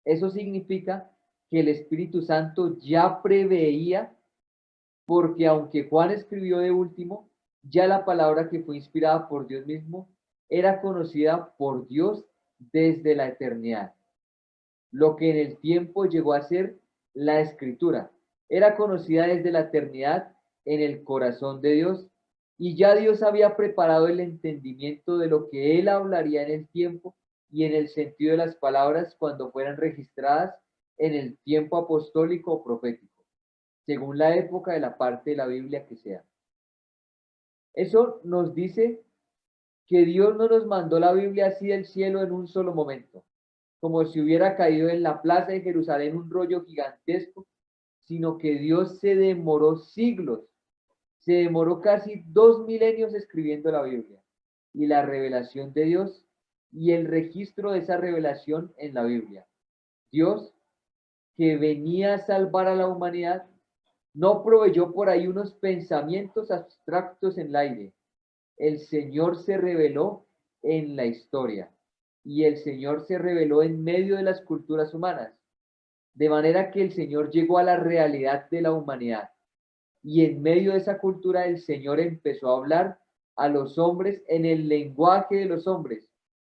Eso significa que el Espíritu Santo ya preveía, porque aunque Juan escribió de último, ya la palabra que fue inspirada por Dios mismo era conocida por Dios desde la eternidad. Lo que en el tiempo llegó a ser la escritura, era conocida desde la eternidad en el corazón de Dios Y ya Dios había preparado el entendimiento de lo que él hablaría en el tiempo y en el sentido de las palabras cuando fueran registradas en el tiempo apostólico o profético, según la época de la parte de la Biblia que sea. Eso nos dice que Dios no nos mandó la Biblia así del cielo en un solo momento, como si hubiera caído en la plaza de Jerusalén un rollo gigantesco, sino que Dios se demoró siglos, se demoró casi 2 milenios escribiendo la Biblia y la revelación de Dios y el registro de esa revelación en la Biblia. Dios, que venía a salvar a la humanidad, no proveyó por ahí unos pensamientos abstractos en el aire. El Señor se reveló en la historia y el Señor se reveló en medio de las culturas humanas, de manera que el Señor llegó a la realidad de la humanidad y en medio de esa cultura el Señor empezó a hablar a los hombres en el lenguaje de los hombres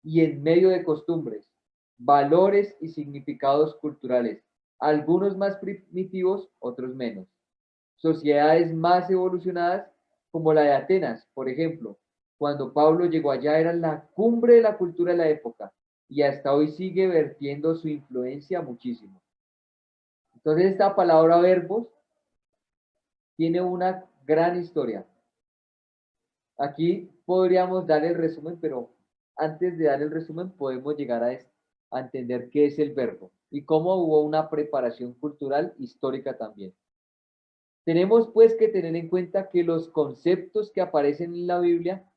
y en medio de costumbres, valores y significados culturales, algunos más primitivos, otros menos. Sociedades más evolucionadas como la de Atenas, por ejemplo, cuando Pablo llegó allá era la cumbre de la cultura de la época y hasta hoy sigue vertiendo su influencia muchísimo. Entonces esta palabra verbos tiene una gran historia. Aquí podríamos dar el resumen, pero antes de dar el resumen podemos llegar a entender qué es el verbo y cómo hubo una preparación cultural histórica también. Tenemos pues que tener en cuenta que los conceptos que aparecen en la Biblia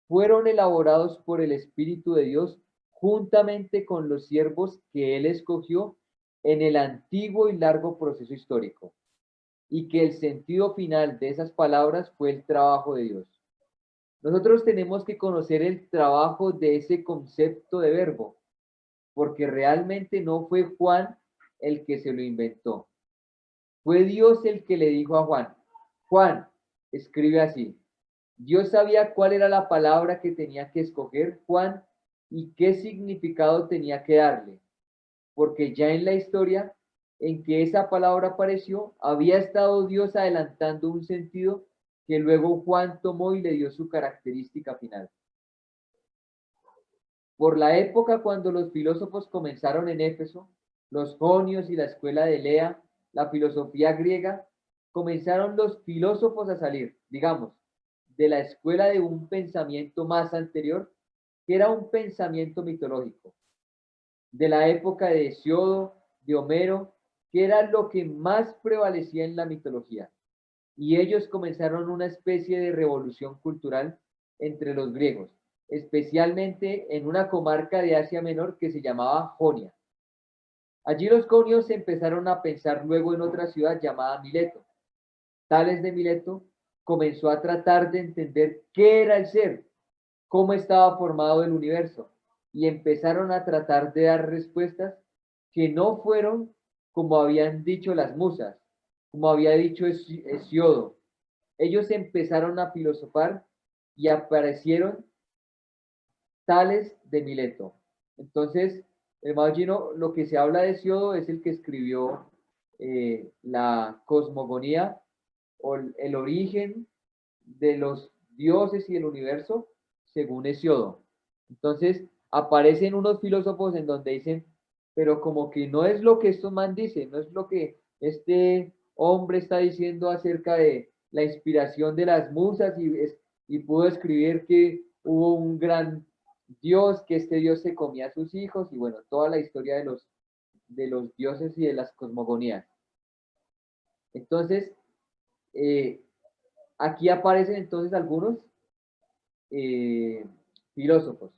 fueron elaborados por el Espíritu de Dios juntamente con los siervos que Él escogió en el antiguo y largo proceso histórico, y que el sentido final de esas palabras fue el trabajo de Dios. Nosotros tenemos que conocer el trabajo de ese concepto de verbo, porque realmente no fue Juan el que se lo inventó. Fue Dios el que le dijo a Juan, Juan, escribe así. Dios sabía cuál era la palabra que tenía que escoger Juan y qué significado tenía que darle, porque ya en la historia en que esa palabra apareció, había estado Dios adelantando un sentido que luego Juan tomó y le dio su característica final. Por la época cuando los filósofos comenzaron en Éfeso, los jonios y la escuela de Lea, la filosofía griega, comenzaron los filósofos a salir, digamos, de la escuela de un pensamiento más anterior, que era un pensamiento mitológico, de la época de Hesiodo, de Homero, que era lo que más prevalecía en la mitología. Y ellos comenzaron una especie de revolución cultural entre los griegos, especialmente en una comarca de Asia Menor que se llamaba Jonia. Allí los jonios empezaron a pensar luego en otra ciudad llamada Mileto. Tales de Mileto comenzó a tratar de entender qué era el ser, cómo estaba formado el universo, y empezaron a tratar de dar respuestas que no fueron como habían dicho las musas, como había dicho Hesiodo. Ellos empezaron a filosofar y aparecieron Tales de Mileto. Entonces, hermano Gino, lo que se habla de Hesiodo es el que escribió la cosmogonía o el origen de los dioses y el universo según Hesiodo. Entonces, aparecen unos filósofos en donde dicen, pero como que no es lo que estos man dicen, no es lo que este hombre está diciendo acerca de la inspiración de las musas y pudo escribir que hubo un gran Dios, que este Dios se comía a sus hijos y bueno, toda la historia de los dioses y de las cosmogonías. Entonces, eh, aquí aparecen entonces algunos eh, filósofos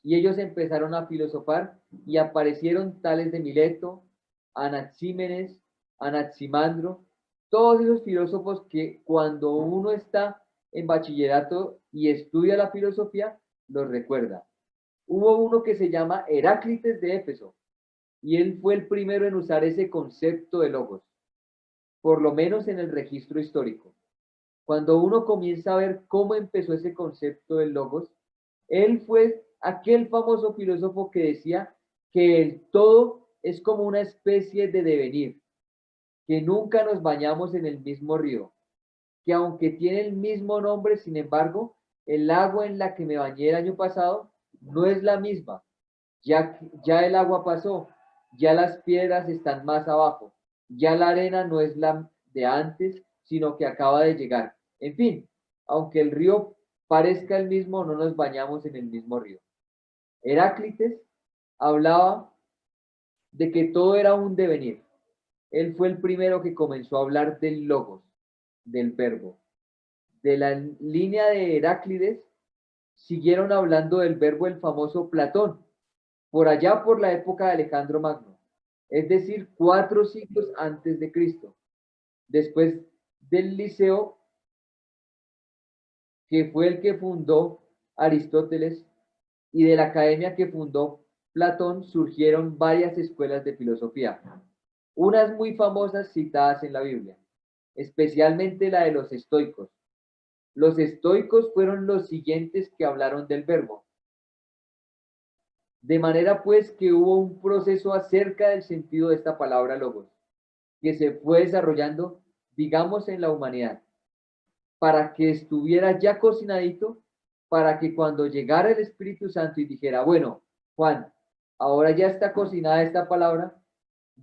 y ellos empezaron a filosofar y aparecieron tales de Mileto, Anaxímenes, Anaximandro, todos esos filósofos que cuando uno está en bachillerato y estudia la filosofía, los recuerda. Hubo uno que se llama Heráclites de Éfeso y él fue el primero en usar ese concepto de logos, por lo menos en el registro histórico. Cuando uno comienza a ver cómo empezó ese concepto del logos, él fue aquel famoso filósofo que decía que el todo es como una especie de devenir, que nunca nos bañamos en el mismo río, que aunque tiene el mismo nombre, sin embargo, el agua en la que me bañé el año pasado no es la misma. Ya el agua pasó, ya las piedras están más abajo, ya la arena no es la de antes, sino que acaba de llegar. En fin, aunque el río parezca el mismo, no nos bañamos en el mismo río. Heráclites hablaba de que todo era un devenir. Él fue el primero que comenzó a hablar del logos, del verbo. De la línea de Heráclides siguieron hablando del verbo el famoso Platón, por allá por la época de Alejandro Magno, es decir, 4 siglos antes de Cristo. Después del Liceo, que fue el que fundó Aristóteles, y de la academia que fundó Platón, surgieron varias escuelas de filosofía, unas muy famosas citadas en la Biblia, especialmente la de los estoicos. Los estoicos fueron los siguientes que hablaron del verbo. De manera pues que hubo un proceso acerca del sentido de esta palabra logos, que se fue desarrollando, digamos, en la humanidad, para que estuviera ya cocinadito, para que cuando llegara el Espíritu Santo y dijera, bueno, Juan, ahora ya está cocinada esta palabra,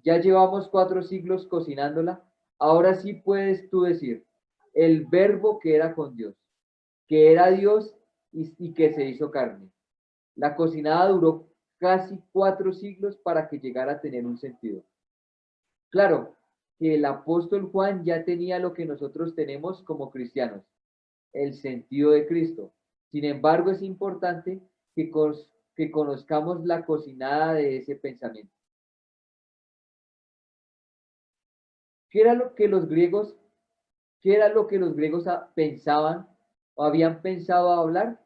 ya llevamos 4 siglos cocinándola, ahora sí puedes tú decir, el verbo que era con Dios, que era Dios y que se hizo carne. La cocinada duró casi 4 siglos para que llegara a tener un sentido. Claro que el apóstol Juan ya tenía lo que nosotros tenemos como cristianos, el sentido de Cristo. Sin embargo, es importante que conozcamos la cocinada de ese pensamiento. ¿Qué era lo que los griegos, qué era lo que los griegos pensaban o habían pensado hablar?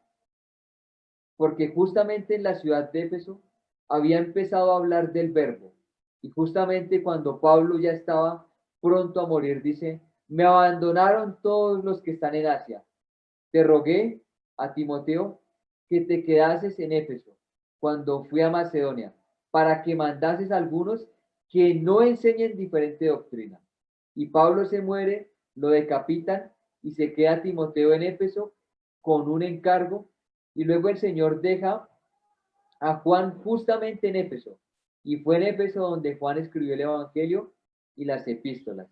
Porque justamente en la ciudad de Éfeso había empezado a hablar del verbo. Y justamente cuando Pablo ya estaba pronto a morir, dice, me abandonaron todos los que están en Asia. Te rogué a Timoteo que te quedases en Éfeso cuando fui a Macedonia, para que mandases a algunos que no enseñen diferente doctrina. Y Pablo se muere, lo decapitan y se queda Timoteo en Éfeso con un encargo y luego el Señor deja a Juan justamente en Éfeso. Y fue en Éfeso donde Juan escribió el Evangelio y las epístolas.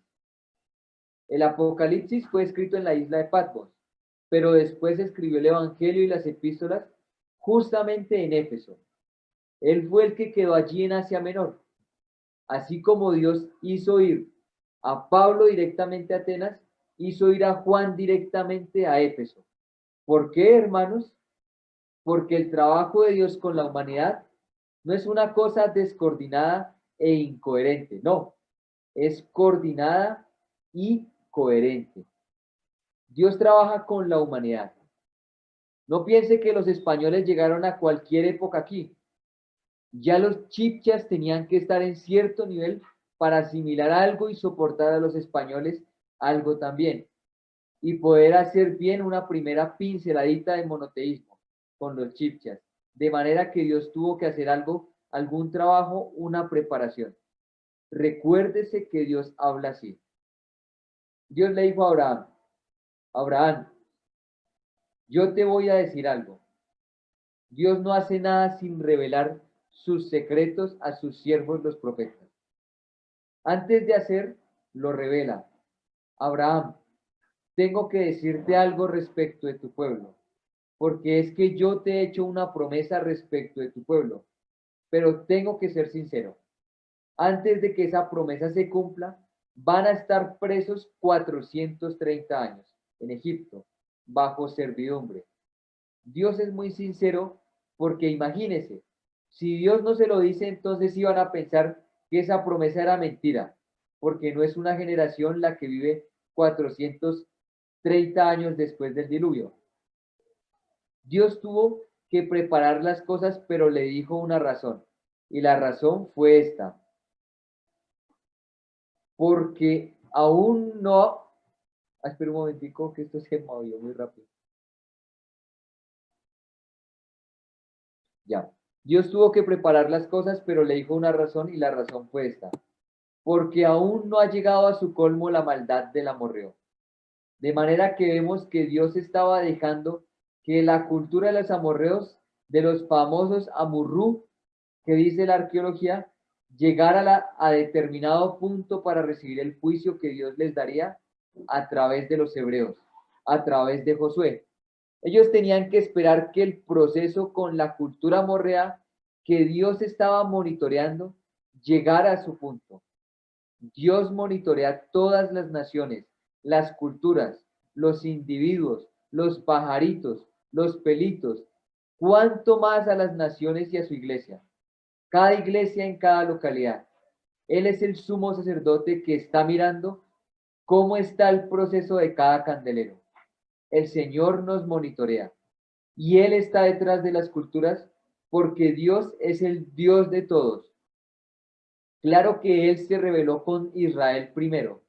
El Apocalipsis fue escrito en la isla de Patmos, pero después escribió el Evangelio y las epístolas justamente en Éfeso. Él fue el que quedó allí en Asia Menor. Así como Dios hizo ir a Pablo directamente a Atenas, hizo ir a Juan directamente a Éfeso. ¿Por qué, hermanos? Porque el trabajo de Dios con la humanidad no es una cosa descoordinada e incoherente, no, es coordinada y coherente. Dios trabaja con la humanidad. No piense que los españoles llegaron a cualquier época aquí. Ya los chipchas tenían que estar en cierto nivel para asimilar algo y soportar a los españoles algo también. Y poder hacer bien una primera pinceladita de monoteísmo con los chipchas. De manera que Dios tuvo que hacer algo, algún trabajo, una preparación. Recuérdese que Dios habla así. Dios le dijo a Abraham, Abraham, yo te voy a decir algo. Dios no hace nada sin revelar sus secretos a sus siervos los profetas. Antes de hacer, lo revela. Abraham, tengo que decirte algo respecto de tu pueblo, porque es que yo te he hecho una promesa respecto de tu pueblo, pero tengo que ser sincero. Antes de que esa promesa se cumpla, van a estar presos 430 años en Egipto, bajo servidumbre. Dios es muy sincero porque imagínese, si Dios no se lo dice, entonces iban a pensar que esa promesa era mentira, porque no es una generación la que vive 430 años después del diluvio. Dios tuvo que preparar las cosas, pero le dijo una razón, y la razón fue esta, porque aún no... Espera un momentico, que esto se movió muy rápido. Ya. Dios tuvo que preparar las cosas, pero le dijo una razón y la razón fue esta. Porque aún no ha llegado a su colmo la maldad del amorreo. De manera que vemos que Dios estaba dejando que la cultura de los amorreos, de los famosos Amurrú, que dice la arqueología, llegara a determinado punto para recibir el juicio que Dios les daría a través de los hebreos, a través de Josué. Ellos tenían que esperar que el proceso con la cultura amorrea que Dios estaba monitoreando llegara a su punto. Dios monitorea todas las naciones, las culturas, los individuos, los pajaritos, los pelitos, cuanto más a las naciones y a su iglesia. Cada iglesia en cada localidad. Él es el sumo sacerdote que está mirando cómo está el proceso de cada candelero. El Señor nos monitorea y Él está detrás de las culturas porque Dios es el Dios de todos. Claro que Él se reveló con Israel primero,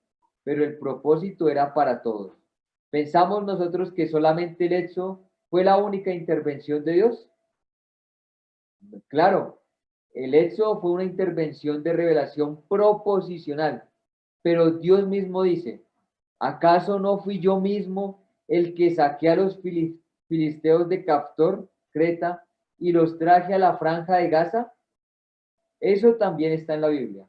pero el propósito era para todos. ¿Pensamos nosotros que solamente el Éxodo fue la única intervención de Dios? Claro, el Éxodo fue una intervención de revelación proposicional, pero Dios mismo dice, ¿acaso no fui yo mismo el que saqué a los filisteos de Caftor, Creta, y los traje a la franja de Gaza? Eso también está en la Biblia.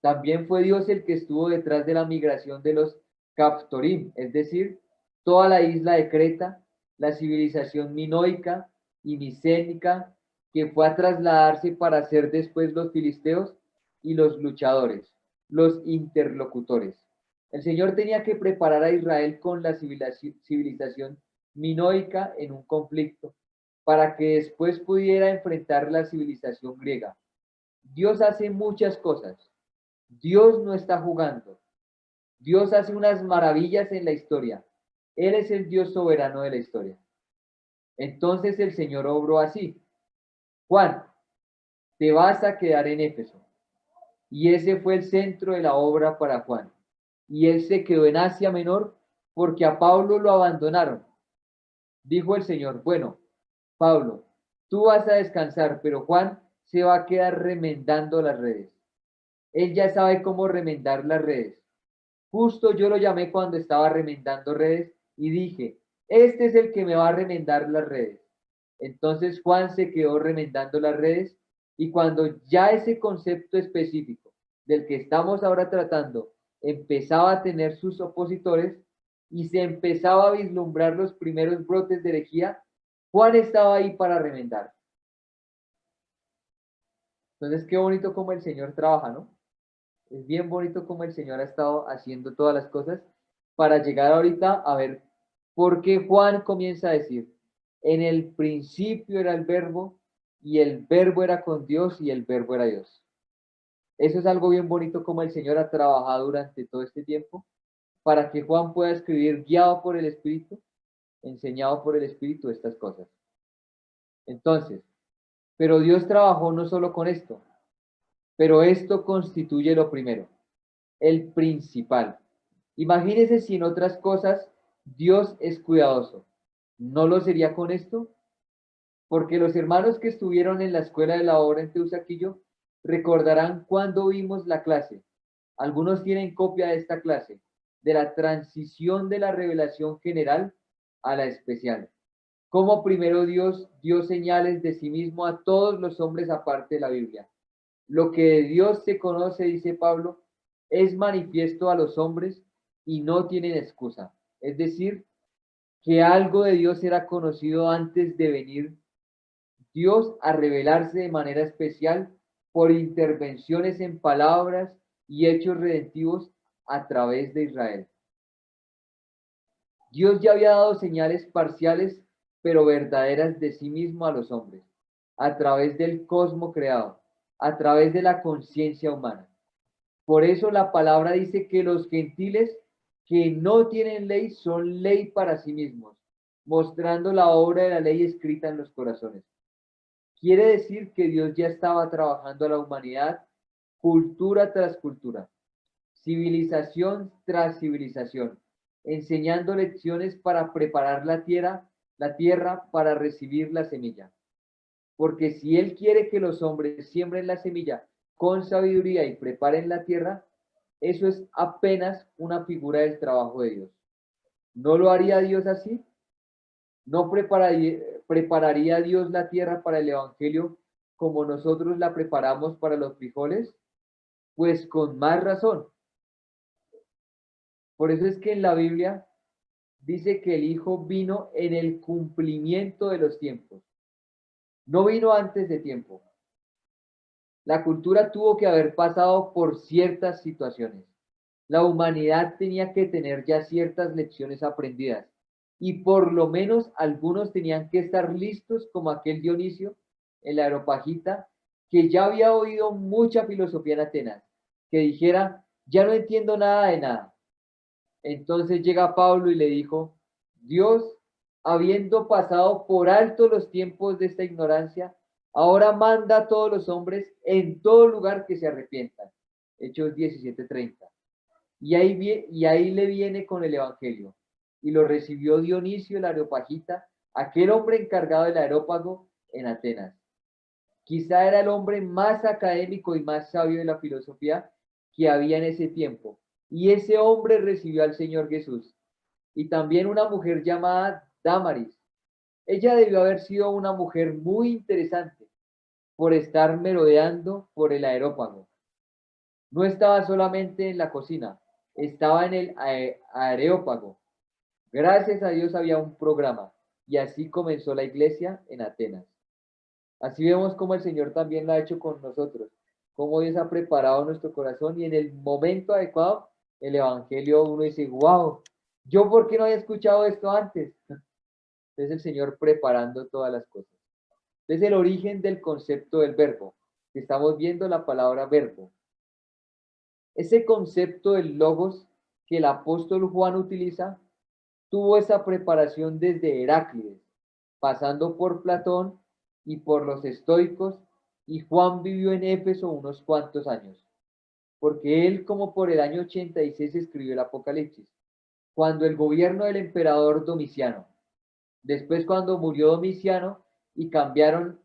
También fue Dios el que estuvo detrás de la migración de los Caftorim, es decir, toda la isla de Creta, la civilización minoica y micénica, que fue a trasladarse para ser después los filisteos y los luchadores, los interlocutores. El Señor tenía que preparar a Israel con la civilización minoica en un conflicto, para que después pudiera enfrentar la civilización griega. Dios hace muchas cosas. Dios no está jugando. Dios hace unas maravillas en la historia. Él es el Dios soberano de la historia. Entonces el Señor obró así. Juan, te vas a quedar en Éfeso. Y ese fue el centro de la obra para Juan. Y él se quedó en Asia Menor porque a Pablo lo abandonaron. Dijo el Señor, bueno, Pablo, tú vas a descansar, pero Juan se va a quedar remendando las redes. Él ya sabe cómo remendar las redes. Justo yo lo llamé cuando estaba remendando redes y dije, este es el que me va a remendar las redes. Entonces Juan se quedó remendando las redes y cuando ya ese concepto específico del que estamos ahora tratando empezaba a tener sus opositores y se empezaba a vislumbrar los primeros brotes de herejía, Juan estaba ahí para remendar. Entonces, qué bonito cómo el Señor trabaja, ¿no? Es bien bonito cómo el Señor ha estado haciendo todas las cosas para llegar ahorita a ver por qué Juan comienza a decir, en el principio era el verbo y el verbo era con Dios y el verbo era Dios. Eso es algo bien bonito como el Señor ha trabajado durante todo este tiempo para que Juan pueda escribir guiado por el Espíritu, enseñado por el Espíritu estas cosas. Entonces, pero Dios trabajó no solo con esto, pero esto constituye lo primero, el principal. Imagínese si en otras cosas Dios es cuidadoso. ¿No lo sería con esto? Porque los hermanos que estuvieron en la escuela de la obra en Teusaquillo recordarán cuando vimos la clase. Algunos tienen copia de esta clase, de la transición de la revelación general a la especial. Cómo primero Dios dio señales de sí mismo a todos los hombres aparte de la Biblia. Lo que de Dios se conoce, dice Pablo, es manifiesto a los hombres y no tienen excusa. Es decir, que algo de Dios era conocido antes de venir Dios a revelarse de manera especial por intervenciones en palabras y hechos redentivos a través de Israel. Dios ya había dado señales parciales, pero verdaderas de sí mismo a los hombres, a través del cosmos creado, a través de la conciencia humana. Por eso la palabra dice que los gentiles que no tienen ley son ley para sí mismos, mostrando la obra de la ley escrita en los corazones. Quiere decir que Dios ya estaba trabajando a la humanidad cultura tras cultura, civilización tras civilización, enseñando lecciones para preparar la tierra para recibir la semilla. Porque si Él quiere que los hombres siembren la semilla con sabiduría y preparen la tierra, eso es apenas una figura del trabajo de Dios. ¿No lo haría Dios así? ¿No prepararía Dios la tierra para el Evangelio como nosotros la preparamos para los frijoles? Pues con más razón. Por eso es que en la Biblia dice que el Hijo vino en el cumplimiento de los tiempos. No vino antes de tiempo. La cultura tuvo que haber pasado por ciertas situaciones. La humanidad tenía que tener ya ciertas lecciones aprendidas y por lo menos algunos tenían que estar listos como aquel Dionisio, el Areopagita, que ya había oído mucha filosofía en Atenas, que dijera, ya no entiendo nada de nada. Entonces llega Pablo y le dijo, Dios, habiendo pasado por alto los tiempos de esta ignorancia, ahora manda a todos los hombres en todo lugar que se arrepientan. Hechos 17:30. Y ahí le viene con el Evangelio. Y lo recibió Dionisio el Areopagita, aquel hombre encargado del Areópago en Atenas. Quizá era el hombre más académico y más sabio de la filosofía que había en ese tiempo. Y ese hombre recibió al Señor Jesús. Y también una mujer llamada Damaris. Ella debió haber sido una mujer muy interesante por estar merodeando por el Areópago. No estaba solamente en la cocina, estaba en el Areópago. Gracias a Dios había un programa y así comenzó la iglesia en Atenas. Así vemos cómo el Señor también lo ha hecho con nosotros, cómo Dios ha preparado nuestro corazón y en el momento adecuado el Evangelio uno dice, wow, ¿yo por qué no había escuchado esto antes? Es el Señor preparando todas las cosas. Es el origen del concepto del verbo. Estamos viendo la palabra verbo. Ese concepto del logos que el apóstol Juan utiliza tuvo esa preparación desde Heráclides, pasando por Platón y por los estoicos, y Juan vivió en Éfeso unos cuantos años, porque él como por el año 86 escribió el Apocalipsis, cuando el gobierno del emperador Domiciano. Después cuando murió Domiciano y cambiaron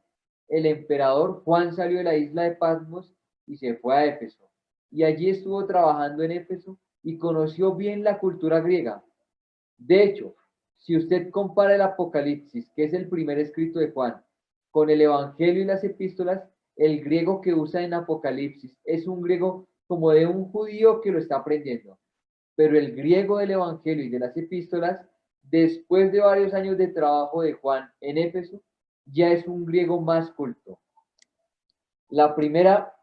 el emperador, Juan salió de la isla de Patmos y se fue a Éfeso. Y allí estuvo trabajando en Éfeso y conoció bien la cultura griega. De hecho, si usted compara el Apocalipsis, que es el primer escrito de Juan, con el Evangelio y las epístolas, el griego que usa en Apocalipsis es un griego como de un judío que lo está aprendiendo. Pero el griego del Evangelio y de las epístolas, después de varios años de trabajo de Juan en Éfeso, ya es un griego más culto. La primera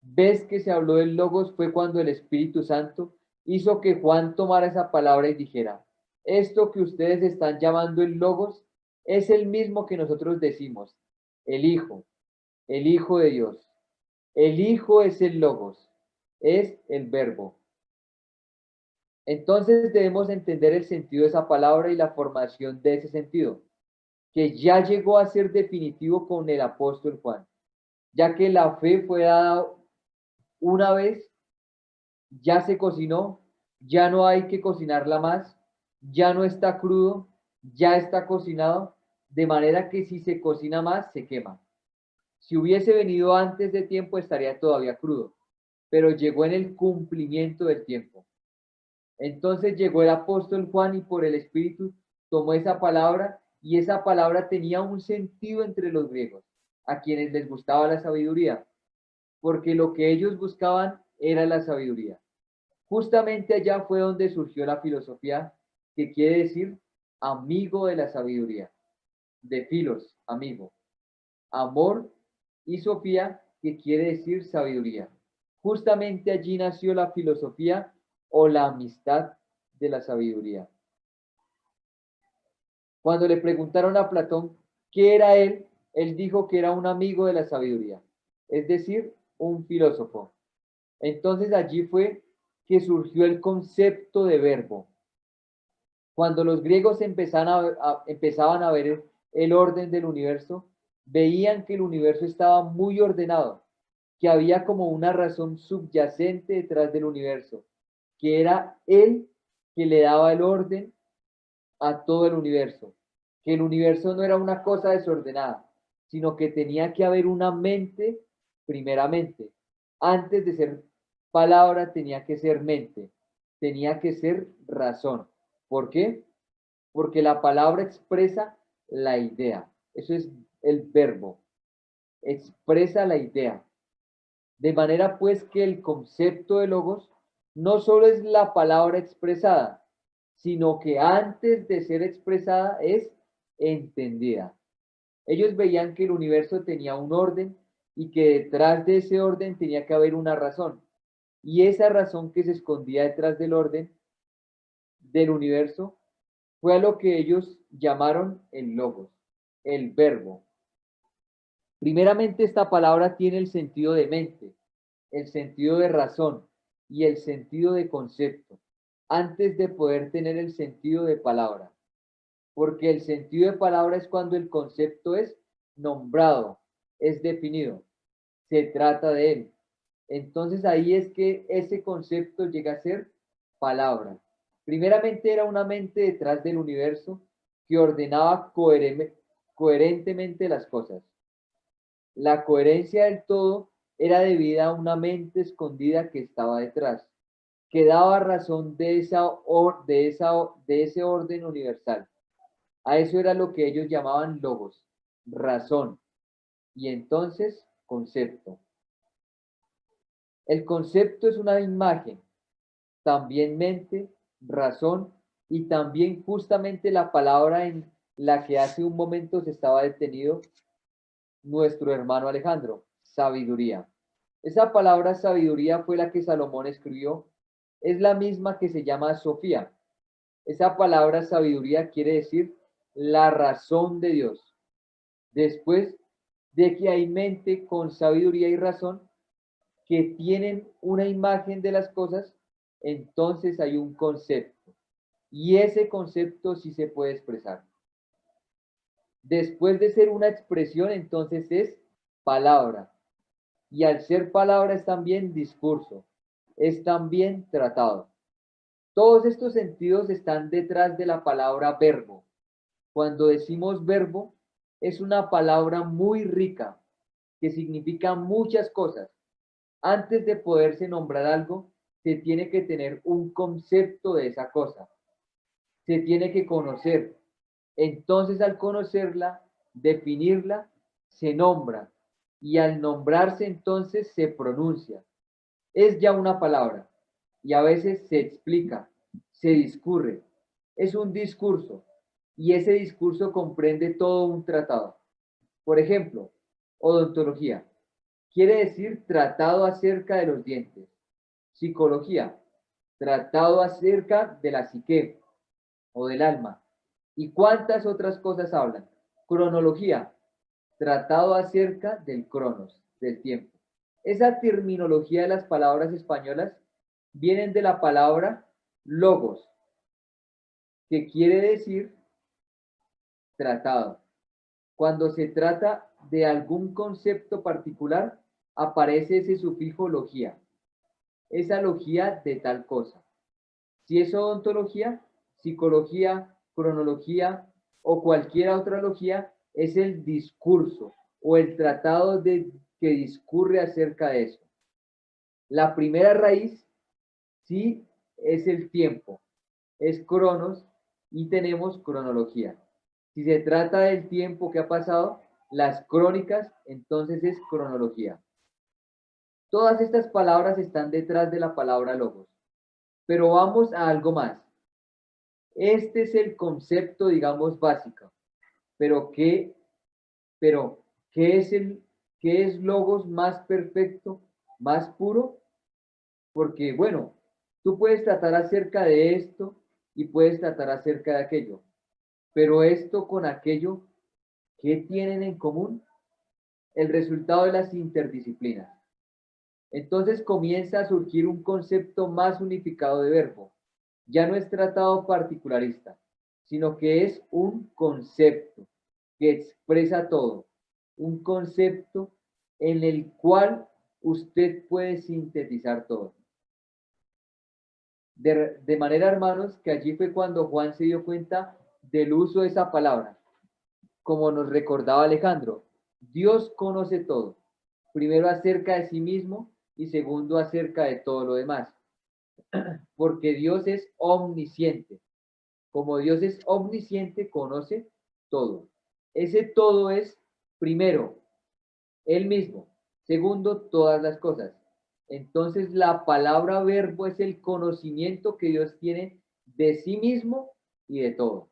vez que se habló del Logos fue cuando el Espíritu Santo hizo que Juan tomara esa palabra y dijera, esto que ustedes están llamando el Logos es el mismo que nosotros decimos, el Hijo de Dios. El Hijo es el Logos, es el Verbo. Entonces debemos entender el sentido de esa palabra y la formación de ese sentido, que ya llegó a ser definitivo con el apóstol Juan, ya que la fe fue dada una vez, ya se cocinó, ya no hay que cocinarla más, ya no está crudo, ya está cocinado, de manera que si se cocina más, se quema. Si hubiese venido antes de tiempo, estaría todavía crudo, pero llegó en el cumplimiento del tiempo. Entonces llegó el apóstol Juan y por el Espíritu tomó esa palabra y esa palabra tenía un sentido entre los griegos, a quienes les gustaba la sabiduría, porque lo que ellos buscaban era la sabiduría. Justamente allá fue donde surgió la filosofía, que quiere decir amigo de la sabiduría, de filos, amigo, amor y sofía, que quiere decir sabiduría. Justamente allí nació la filosofía o la amistad de la sabiduría. Cuando le preguntaron a Platón qué era él dijo que era un amigo de la sabiduría, es decir, un filósofo. Entonces allí fue que surgió el concepto de verbo. Cuando los griegos empezaban a ver el orden del universo, veían que el universo estaba muy ordenado, que había como una razón subyacente detrás del universo, que era él que le daba el orden a todo el universo, que el universo no era una cosa desordenada, sino que tenía que haber una mente primeramente. Antes de ser palabra tenía que ser mente, tenía que ser razón. ¿Por qué? Porque la palabra expresa la idea. Eso es el verbo. Expresa la idea. De manera pues que el concepto de logos no solo es la palabra expresada, sino que antes de ser expresada es entendida. Ellos veían que el universo tenía un orden y que detrás de ese orden tenía que haber una razón. Y esa razón que se escondía detrás del orden del universo fue a lo que ellos llamaron el logos, el verbo. Primeramente, esta palabra tiene el sentido de mente, el sentido de razón y el sentido de concepto, antes de poder tener el sentido de palabra. Porque el sentido de palabra es cuando el concepto es nombrado, es definido, se trata de él. Entonces ahí es que ese concepto llega a ser palabra. Primeramente era una mente detrás del universo que ordenaba coherentemente las cosas. La coherencia del todo era debida a una mente escondida que estaba detrás, que daba razón de ese orden universal. A eso era lo que ellos llamaban logos, razón, y entonces concepto. El concepto es una imagen, también mente, razón y también justamente la palabra en la que hace un momento se estaba detenido nuestro hermano Alejandro, sabiduría. Esa palabra sabiduría fue la que Salomón escribió, es la misma que se llama Sofía. Esa palabra sabiduría quiere decir la razón de Dios. Después de que hay mente con sabiduría y razón que tienen una imagen de las cosas, entonces hay un concepto. Y ese concepto sí se puede expresar. Después de ser una expresión, entonces es palabra. Y al ser palabra es también discurso, es también tratado. Todos estos sentidos están detrás de la palabra verbo. Cuando decimos verbo, es una palabra muy rica que significa muchas cosas. Antes de poderse nombrar algo, se tiene que tener un concepto de esa cosa. Se tiene que conocer. Entonces, al conocerla, definirla, se nombra. Y al nombrarse, entonces se pronuncia. Es ya una palabra. Y a veces se explica, se discurre. Es un discurso. Y ese discurso comprende todo un tratado. Por ejemplo, odontología. Quiere decir tratado acerca de los dientes. Psicología, tratado acerca de la psique o del alma. ¿Y cuántas otras cosas hablan? Cronología, tratado acerca del cronos, del tiempo. Esa terminología de las palabras españolas vienen de la palabra logos, que quiere decir tratado. Cuando se trata de algún concepto particular, aparece ese sufijo logía. Esa logía de tal cosa. Si es odontología, psicología, cronología o cualquier otra logía, es el discurso o el tratado que discurre acerca de eso. La primera raíz, sí, es el tiempo, es cronos y tenemos cronología. Si se trata del tiempo que ha pasado, las crónicas, entonces es cronología. Todas estas palabras están detrás de la palabra logos. Pero vamos a algo más. Este es el concepto, digamos, básico. Pero pero qué es logos más perfecto, más puro? Porque, bueno, tú puedes tratar acerca de esto y puedes tratar acerca de aquello. Pero esto con aquello, ¿qué tienen en común? El resultado de las interdisciplinas. Entonces comienza a surgir un concepto más unificado de verbo. Ya no es tratado particularista, sino que es un concepto que expresa todo. Un concepto en el cual usted puede sintetizar todo. De manera, hermanos, que allí fue cuando Juan se dio cuenta del uso de esa palabra. Como nos recordaba Alejandro, Dios conoce todo. Primero acerca de sí mismo y segundo acerca de todo lo demás. Porque Dios es omnisciente. Como Dios es omnisciente, conoce todo. Ese todo es, primero, Él mismo. Segundo, todas las cosas. Entonces, la palabra verbo es el conocimiento que Dios tiene de sí mismo y de todo.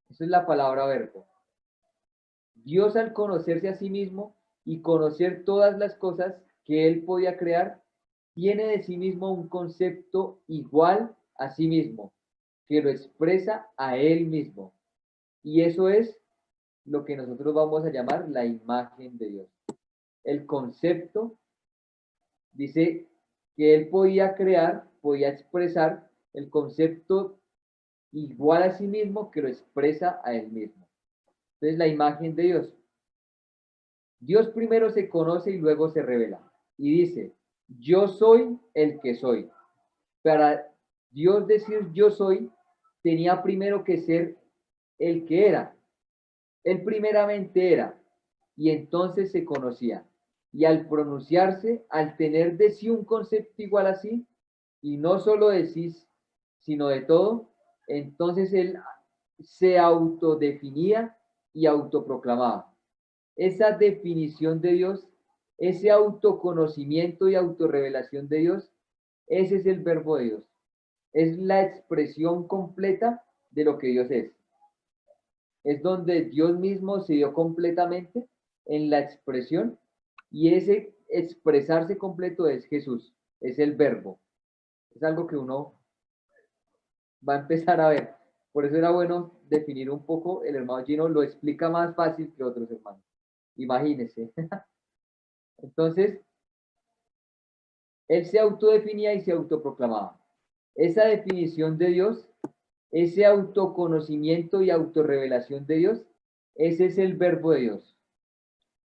Esa es la palabra verbo. Dios, al conocerse a sí mismo y conocer todas las cosas que Él podía crear, tiene de sí mismo un concepto igual a sí mismo, que lo expresa a Él mismo. Y eso es lo que nosotros vamos a llamar la imagen de Dios. El concepto dice que Él podía crear, podía expresar el concepto igual a sí mismo que lo expresa a Él mismo. Entonces, la imagen de Dios. Dios primero se conoce y luego se revela. Y dice, yo soy el que soy. Para Dios decir yo soy, tenía primero que ser el que era. Él primeramente era, y entonces se conocía. Y al pronunciarse, al tener de sí un concepto igual a sí, y no solo de sí, sino de todo, entonces él se autodefinía y autoproclamaba. Esa definición de Dios, ese autoconocimiento y autorrevelación de Dios, ese es el verbo de Dios. Es la expresión completa de lo que Dios es. Es donde Dios mismo se dio completamente en la expresión, y ese expresarse completo es Jesús, es el verbo. Es algo que uno va a empezar a ver. Por eso era bueno definir un poco, el hermano Gino lo explica más fácil que otros hermanos. Imagínense. Entonces, él se autodefinía y se autoproclamaba. Esa definición de Dios, ese autoconocimiento y autorrevelación de Dios, ese es el verbo de Dios.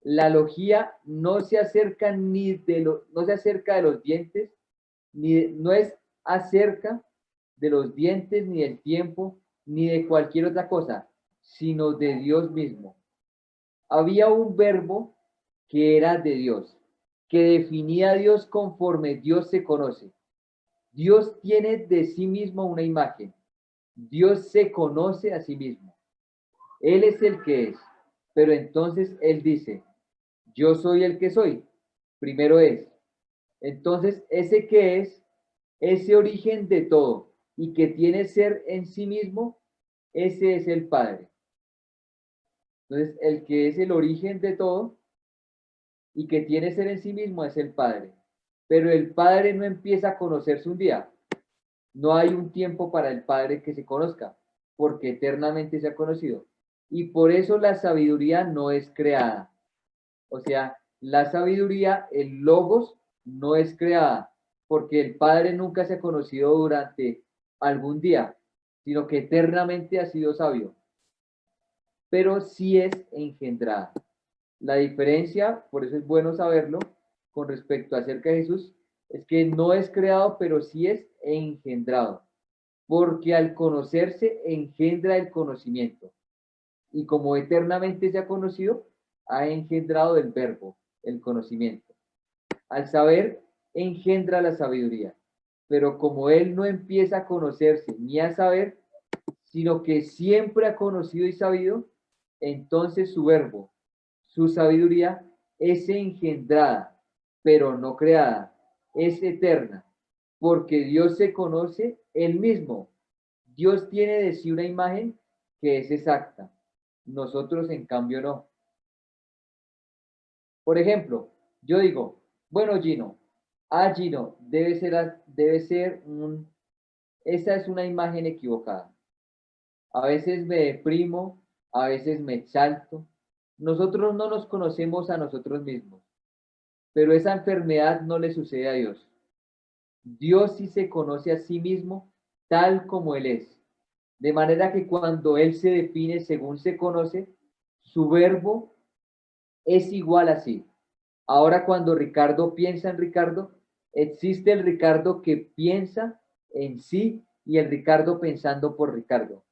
La logía no se acerca no se acerca de los dientes, no es acerca de los dientes, ni del tiempo, ni de cualquier otra cosa, sino de Dios mismo. Había un verbo que era de Dios, que definía a Dios conforme Dios se conoce. Dios tiene de sí mismo una imagen. Dios se conoce a sí mismo. Él es el que es. Pero entonces Él dice, yo soy el que soy. Primero es. Entonces, ese que es, ese origen de todo y que tiene ser en sí mismo, ese es el Padre. Entonces, el que es el origen de todo y que tiene ser en sí mismo es el Padre. Pero el Padre no empieza a conocerse un día. No hay un tiempo para el Padre que se conozca, porque eternamente se ha conocido. Y por eso la sabiduría no es creada. O sea, la sabiduría, el logos, no es creada, porque el Padre nunca se ha conocido durante algún día, sino que eternamente ha sido sabio. Pero sí es engendrada. La diferencia, por eso es bueno saberlo, con respecto acerca de Jesús, es que no es creado, pero sí es engendrado, porque al conocerse engendra el conocimiento, y como eternamente se ha conocido, ha engendrado el verbo, el conocimiento. Al saber, engendra la sabiduría, pero como él no empieza a conocerse ni a saber, sino que siempre ha conocido y sabido, entonces su verbo, su sabiduría es engendrada, pero no creada, es eterna, porque Dios se conoce él mismo. Dios tiene de sí una imagen que es exacta. Nosotros, en cambio, no. Por ejemplo, yo digo, bueno, Gino, Gino, esa es una imagen equivocada. A veces me deprimo, a veces me exalto. Nosotros no nos conocemos a nosotros mismos, pero esa enfermedad no le sucede a Dios. Dios sí se conoce a sí mismo tal como Él es. De manera que cuando Él se define según se conoce, su verbo es igual a sí. Ahora cuando Ricardo piensa en Ricardo, existe el Ricardo que piensa en sí y el Ricardo pensando por Ricardo.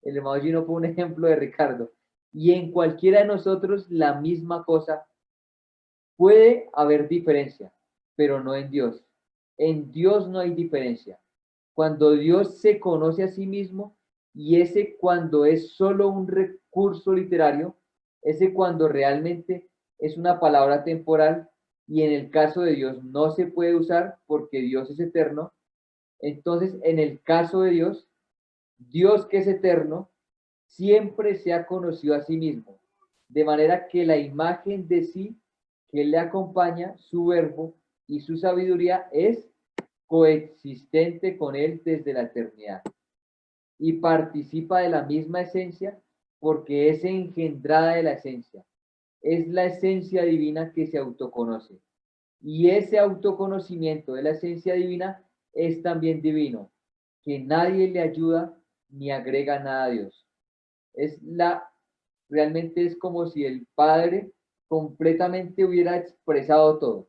El hermano Gino fue un ejemplo de Ricardo. Y en cualquiera de nosotros la misma cosa. Puede haber diferencia, pero no en Dios. En Dios no hay diferencia. Cuando Dios se conoce a sí mismo, Y ese cuando es solo un recurso literario, ese cuando realmente es una palabra temporal y en el caso de Dios no se puede usar porque Dios es eterno, entonces en el caso de Dios, Dios que es eterno, siempre se ha conocido a sí mismo, de manera que la imagen de sí que le acompaña, su verbo y su sabiduría es coexistente con él desde la eternidad y participa de la misma esencia porque es engendrada de la esencia. Es la esencia divina que se autoconoce. Y ese autoconocimiento de la esencia divina es también divino, que nadie le ayuda ni agrega nada a Dios. Realmente es como si el Padre completamente hubiera expresado todo.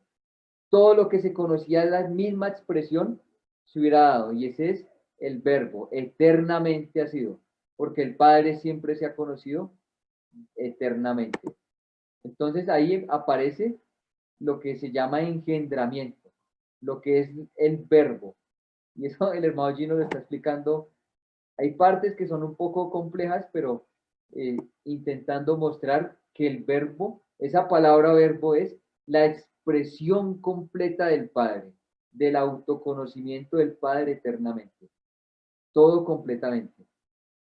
Todo lo que se conocía, la misma expresión se hubiera dado. Y ese es el verbo, eternamente ha sido, porque el Padre siempre se ha conocido eternamente. Entonces ahí aparece lo que se llama engendramiento, lo que es el verbo. Y eso el hermano Gino lo está explicando. Hay partes que son un poco complejas, pero intentando mostrar que el verbo, esa palabra verbo es la expresión completa del Padre, del autoconocimiento del Padre eternamente. Todo completamente.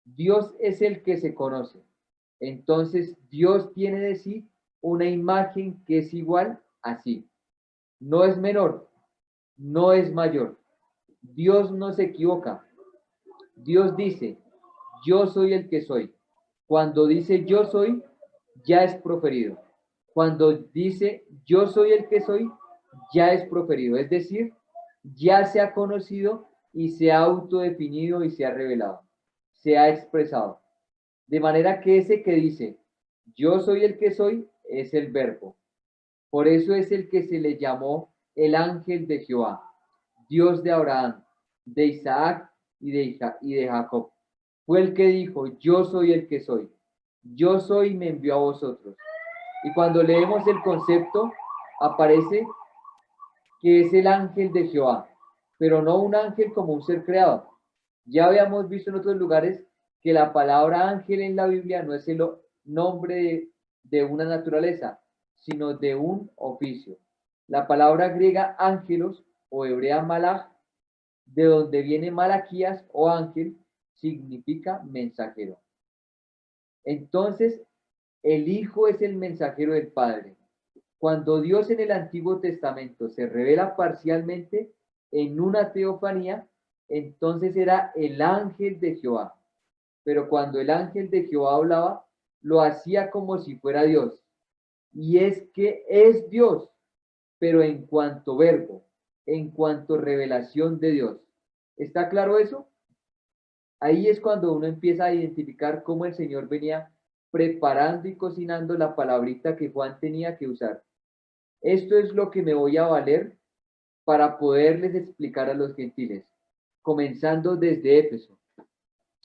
Dios es el que se conoce. Entonces Dios tiene de sí una imagen que es igual a sí. No es menor, no es mayor. Dios no se equivoca. Dios dice, yo soy el que soy. Cuando dice yo soy, ya es proferido. Cuando dice yo soy el que soy, ya es proferido. Es decir, ya se ha conocido y se ha autodefinido y se ha revelado. Se ha expresado. De manera que ese que dice yo soy el que soy es el verbo. Por eso es el que se le llamó el ángel de Jehová, Dios de Abraham, de Isaac y de Jacob. Fue el que dijo, yo soy el que soy. Yo soy y me envió a vosotros. Y cuando leemos el concepto, aparece que es el ángel de Jehová, pero no un ángel como un ser creado. Ya habíamos visto en otros lugares que la palabra ángel en la Biblia no es el nombre de una naturaleza, sino de un oficio. La palabra griega ángelos o hebrea malach, de donde viene Malaquías o ángel, significa mensajero. Entonces, el Hijo es el mensajero del Padre. Cuando Dios en el Antiguo Testamento se revela parcialmente en una teofanía, entonces era el ángel de Jehová. Pero cuando el ángel de Jehová hablaba, lo hacía como si fuera Dios. Y es que es Dios, pero en cuanto verbo, en cuanto revelación de Dios. ¿Está claro eso? Ahí es cuando uno empieza a identificar cómo el Señor venía preparando y cocinando la palabrita que Juan tenía que usar. Esto es lo que me voy a valer para poderles explicar a los gentiles, comenzando desde Éfeso.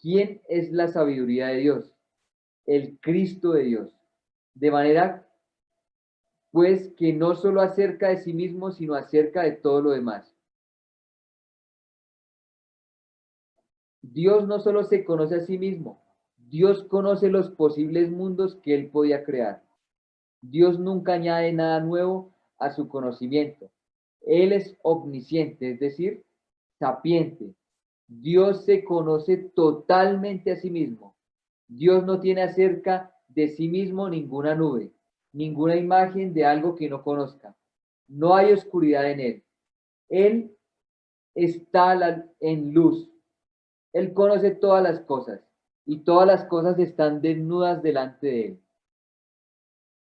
¿Quién es la sabiduría de Dios? El Cristo de Dios. De manera, pues, que no solo acerca de sí mismo, sino acerca de todo lo demás. Dios no solo se conoce a sí mismo, Dios conoce los posibles mundos que él podía crear. Dios nunca añade nada nuevo a su conocimiento. Él es omnisciente, es decir, sapiente. Dios se conoce totalmente a sí mismo. Dios no tiene acerca de sí mismo ninguna nube, ninguna imagen de algo que no conozca. No hay oscuridad en él. Él está en luz. Él conoce todas las cosas y todas las cosas están desnudas delante de él.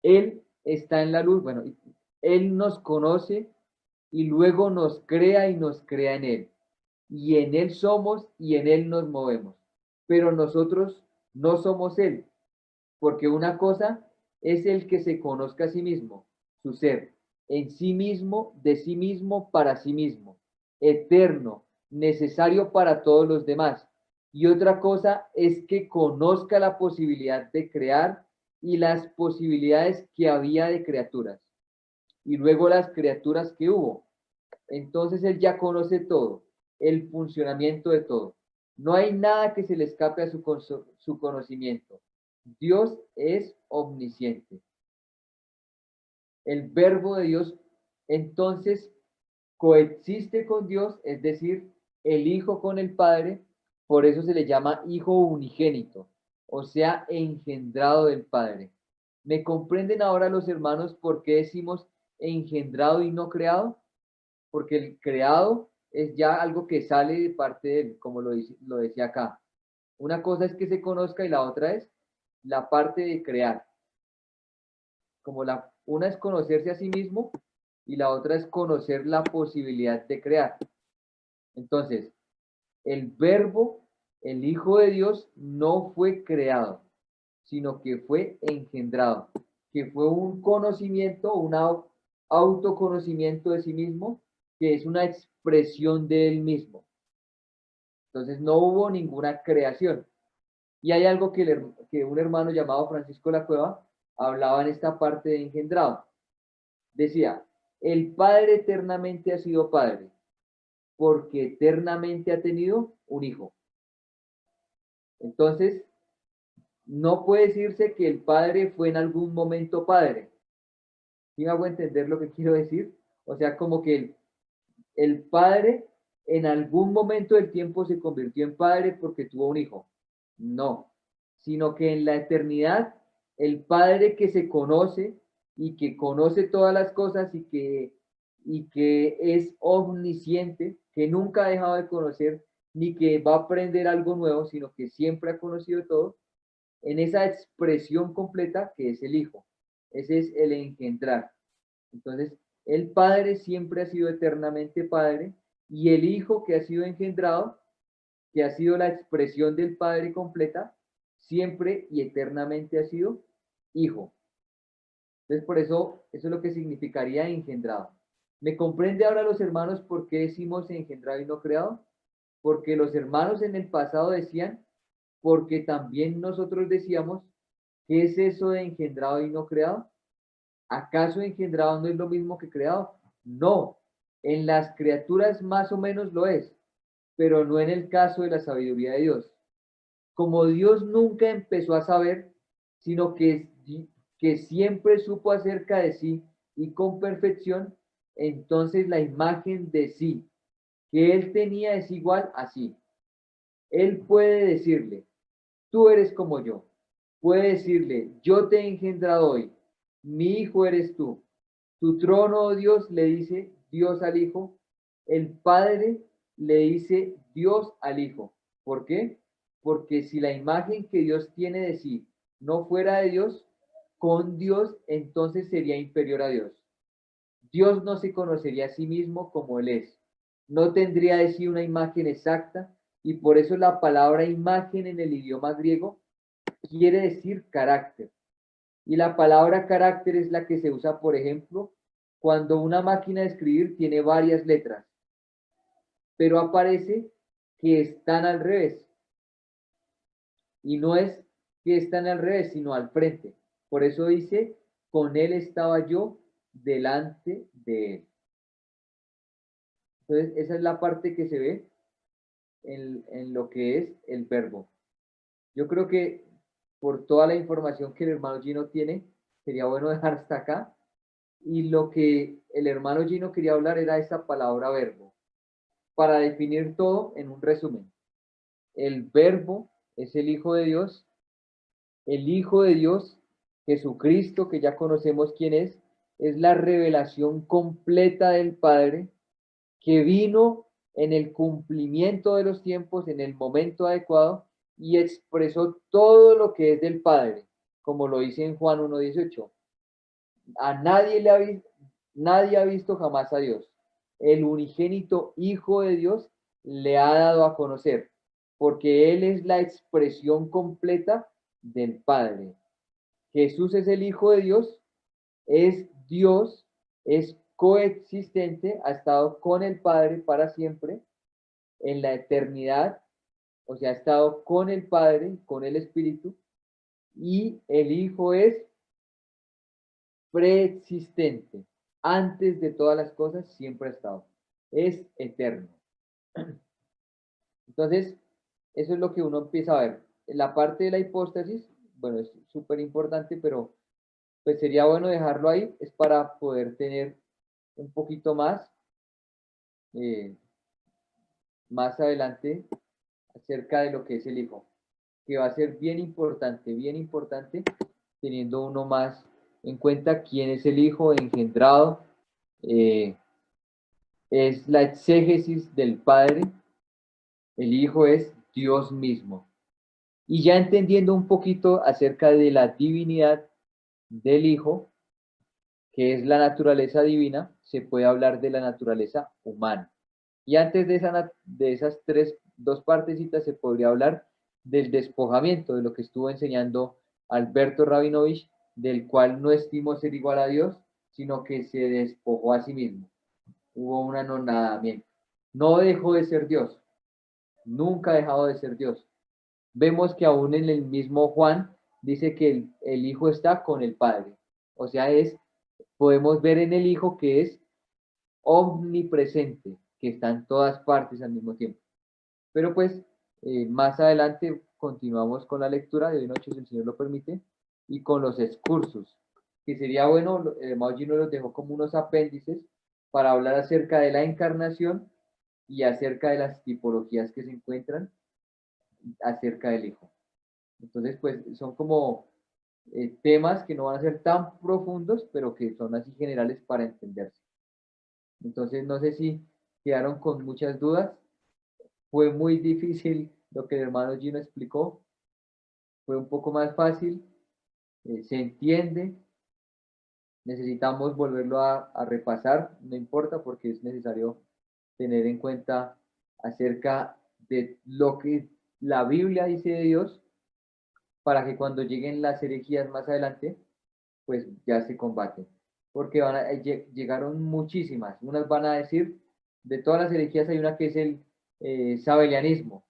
Él está en la luz, bueno, él nos conoce y luego nos crea y nos crea en él. Y en él somos y en él nos movemos. Pero nosotros no somos él, porque una cosa es el que se conozca a sí mismo, su ser, en sí mismo, de sí mismo, para sí mismo, eterno, necesario para todos los demás. Y otra cosa es que conozca la posibilidad de crear y las posibilidades que había de criaturas, y luego las criaturas que hubo. Entonces él ya conoce todo, el funcionamiento de todo. No hay nada que se le escape a su conocimiento. Dios es omnisciente. El verbo de Dios entonces coexiste con Dios, es decir, el Hijo con el Padre, por eso se le llama Hijo unigénito, o sea, engendrado del Padre. ¿Me comprenden ahora los hermanos por qué decimos engendrado y no creado? Porque el creado es ya algo que sale de parte de él, como lo decía acá. Una cosa es que se conozca y la otra es la parte de crear. Una es conocerse a sí mismo y la otra es conocer la posibilidad de crear. Entonces, el verbo, el Hijo de Dios, no fue creado, sino que fue engendrado, que fue un conocimiento, un autoconocimiento de sí mismo, que es una expresión de él mismo. Entonces, no hubo ninguna creación. Y hay algo que un hermano llamado Francisco La Cueva hablaba en esta parte de engendrado. Decía, el Padre eternamente ha sido Padre, porque eternamente ha tenido un Hijo. Entonces, no puede decirse que el Padre fue en algún momento Padre. ¿Sí me hago entender lo que quiero decir? O sea, como que el Padre en algún momento del tiempo se convirtió en Padre porque tuvo un Hijo. No, sino que en la eternidad, el Padre que se conoce y que conoce todas las cosas y que es omnisciente, que nunca ha dejado de conocer ni que va a aprender algo nuevo, sino que siempre ha conocido todo, en esa expresión completa que es el Hijo. Ese es el engendrar. Entonces, el Padre siempre ha sido eternamente Padre y el Hijo que ha sido engendrado, que ha sido la expresión del Padre completa, siempre y eternamente ha sido Hijo. Entonces, por eso es lo que significaría engendrado. ¿Me comprende ahora los hermanos por qué decimos engendrado y no creado? Porque los hermanos en el pasado decían, porque también nosotros decíamos, ¿qué es eso de engendrado y no creado? ¿Acaso engendrado no es lo mismo que creado? No, en las criaturas más o menos lo es, pero no en el caso de la sabiduría de Dios. Como Dios nunca empezó a saber, sino que siempre supo acerca de sí y con perfección, entonces la imagen de sí que él tenía es igual a sí. Él puede decirle, tú eres como yo. Puede decirle, yo te he engendrado hoy, mi hijo eres tú. Tu trono, oh Dios, le dice Dios al Hijo. El Padre le dice Dios al Hijo. ¿Por qué? Porque si la imagen que Dios tiene de sí no fuera de Dios, con Dios entonces sería inferior a Dios. Dios no se conocería a sí mismo como Él es. No tendría de sí una imagen exacta y por eso la palabra imagen en el idioma griego quiere decir carácter. Y la palabra carácter es la que se usa, por ejemplo, cuando una máquina de escribir tiene varias letras, pero aparece que están al revés. Y no es que están al revés, sino al frente. Por eso dice, con él estaba yo delante de él. Entonces, esa es la parte que se ve en lo que es el verbo. Yo creo que por toda la información que el hermano Gino tiene, sería bueno dejar hasta acá. Y lo que el hermano Gino quería hablar era esa palabra verbo, para definir todo en un resumen. El verbo es el Hijo de Dios, el Hijo de Dios, Jesucristo, que ya conocemos quién es la revelación completa del Padre, que vino en el cumplimiento de los tiempos, en el momento adecuado, y expresó todo lo que es del Padre, como lo dice en Juan 1:18. A nadie ha visto jamás a Dios. El unigénito Hijo de Dios le ha dado a conocer, porque Él es la expresión completa del Padre. Jesús es el Hijo de Dios, es coexistente, ha estado con el Padre para siempre, en la eternidad, o sea, ha estado con el Padre, con el Espíritu, y el Hijo es preexistente. Antes de todas las cosas siempre ha estado. Es eterno. Entonces, eso es lo que uno empieza a ver. La parte de la hipóstasis, bueno, es súper importante, pero pues sería bueno dejarlo ahí, es para poder tener un poquito eh, más adelante acerca de lo que es el Hijo, que va a ser bien importante, teniendo uno más en cuenta quién es el Hijo engendrado, eh, es la exégesis del Padre, el Hijo es Dios mismo. Y ya entendiendo un poquito acerca de la divinidad del Hijo, que es la naturaleza divina, se puede hablar de la naturaleza humana. Y antes de esas dos partecitas se podría hablar del despojamiento, de lo que estuvo enseñando Alberto Rabinovich, del cual no estimó ser igual a Dios, sino que se despojó a sí mismo. Hubo un anonadamiento. No dejó de ser Dios, nunca ha dejado de ser Dios. Vemos que aún en el mismo Juan dice que el Hijo está con el Padre. O sea, podemos ver en el Hijo que es omnipresente, que está en todas partes al mismo tiempo. Pero pues más adelante continuamos con la lectura de hoy noche, si el Señor lo permite, y con los excursos, que sería bueno, Mauji nos los dejó como unos apéndices para hablar acerca de la encarnación y acerca de las tipologías que se encuentran acerca del Hijo. Entonces, pues son como temas que no van a ser tan profundos, pero que son así generales para entenderse. Entonces, no sé si quedaron con muchas dudas. Fue muy difícil lo que el hermano Gino explicó. Fue un poco más fácil. Se entiende. Necesitamos volverlo a repasar. No importa porque es necesario tener en cuenta acerca de lo que la Biblia dice de Dios para que cuando lleguen las herejías más adelante, pues ya se combaten. Porque llegaron muchísimas. Unas van a decir, de todas las herejías hay una que es el sabelianismo,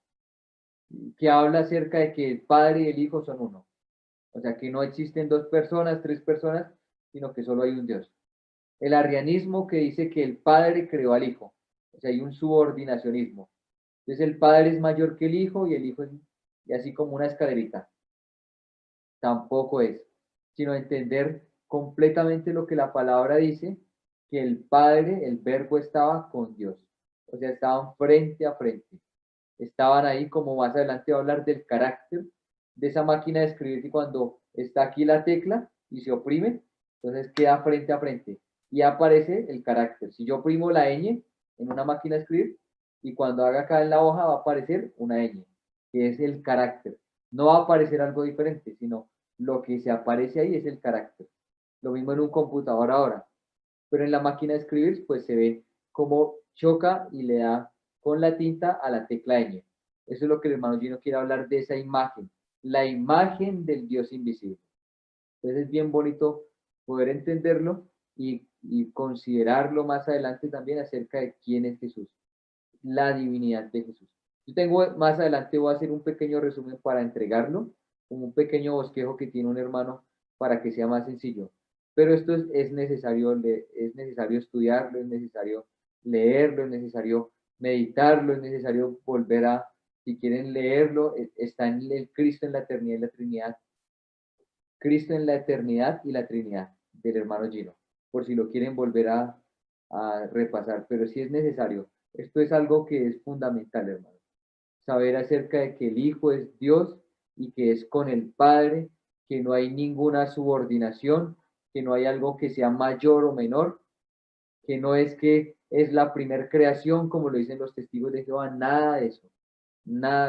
que habla acerca de que el Padre y el Hijo son uno. O sea, que no existen dos personas, tres personas, sino que solo hay un Dios. El arrianismo que dice que el Padre creó al Hijo. O sea, hay un subordinacionismo. Entonces el Padre es mayor que el Hijo y el Hijo es y así como una escalerita. Tampoco es, sino entender completamente lo que la palabra dice, que el Padre, el Verbo estaba con Dios. O sea, estaban frente a frente. Estaban ahí, como más adelante va a hablar del carácter de esa máquina de escribir que cuando está aquí la tecla y se oprime, entonces queda frente a frente y aparece el carácter. Si yo oprimo la ñ en una máquina de escribir y cuando haga acá en la hoja va a aparecer una ñ, que es el carácter. No va a aparecer algo diferente, sino lo que se aparece ahí es el carácter. Lo mismo en un computador ahora, pero en la máquina de escribir pues se ve cómo choca y le da con la tinta a la tecla ñ. Eso es lo que el hermano Gino quiere hablar de esa imagen, la imagen del Dios invisible. Entonces es bien bonito poder entenderlo y considerarlo más adelante también acerca de quién es Jesús, la divinidad de Jesús. Yo tengo más adelante, voy a hacer un pequeño resumen para entregarlo, como un pequeño bosquejo que tiene un hermano para que sea más sencillo. Pero esto es necesario, es necesario estudiarlo, es necesario leerlo, es necesario meditarlo, es necesario volver a, si quieren leerlo, está en el Cristo en la eternidad y la Trinidad. Cristo en la eternidad y la Trinidad del hermano Gino, por si lo quieren volver a repasar, pero sí es necesario. Esto es algo que es fundamental, hermano. Saber acerca de que el Hijo es Dios y que es con el Padre, que no hay ninguna subordinación, que no hay algo que sea mayor o menor, que no es que es la primer creación, como lo dicen los testigos de Jehová, nada de eso, nada de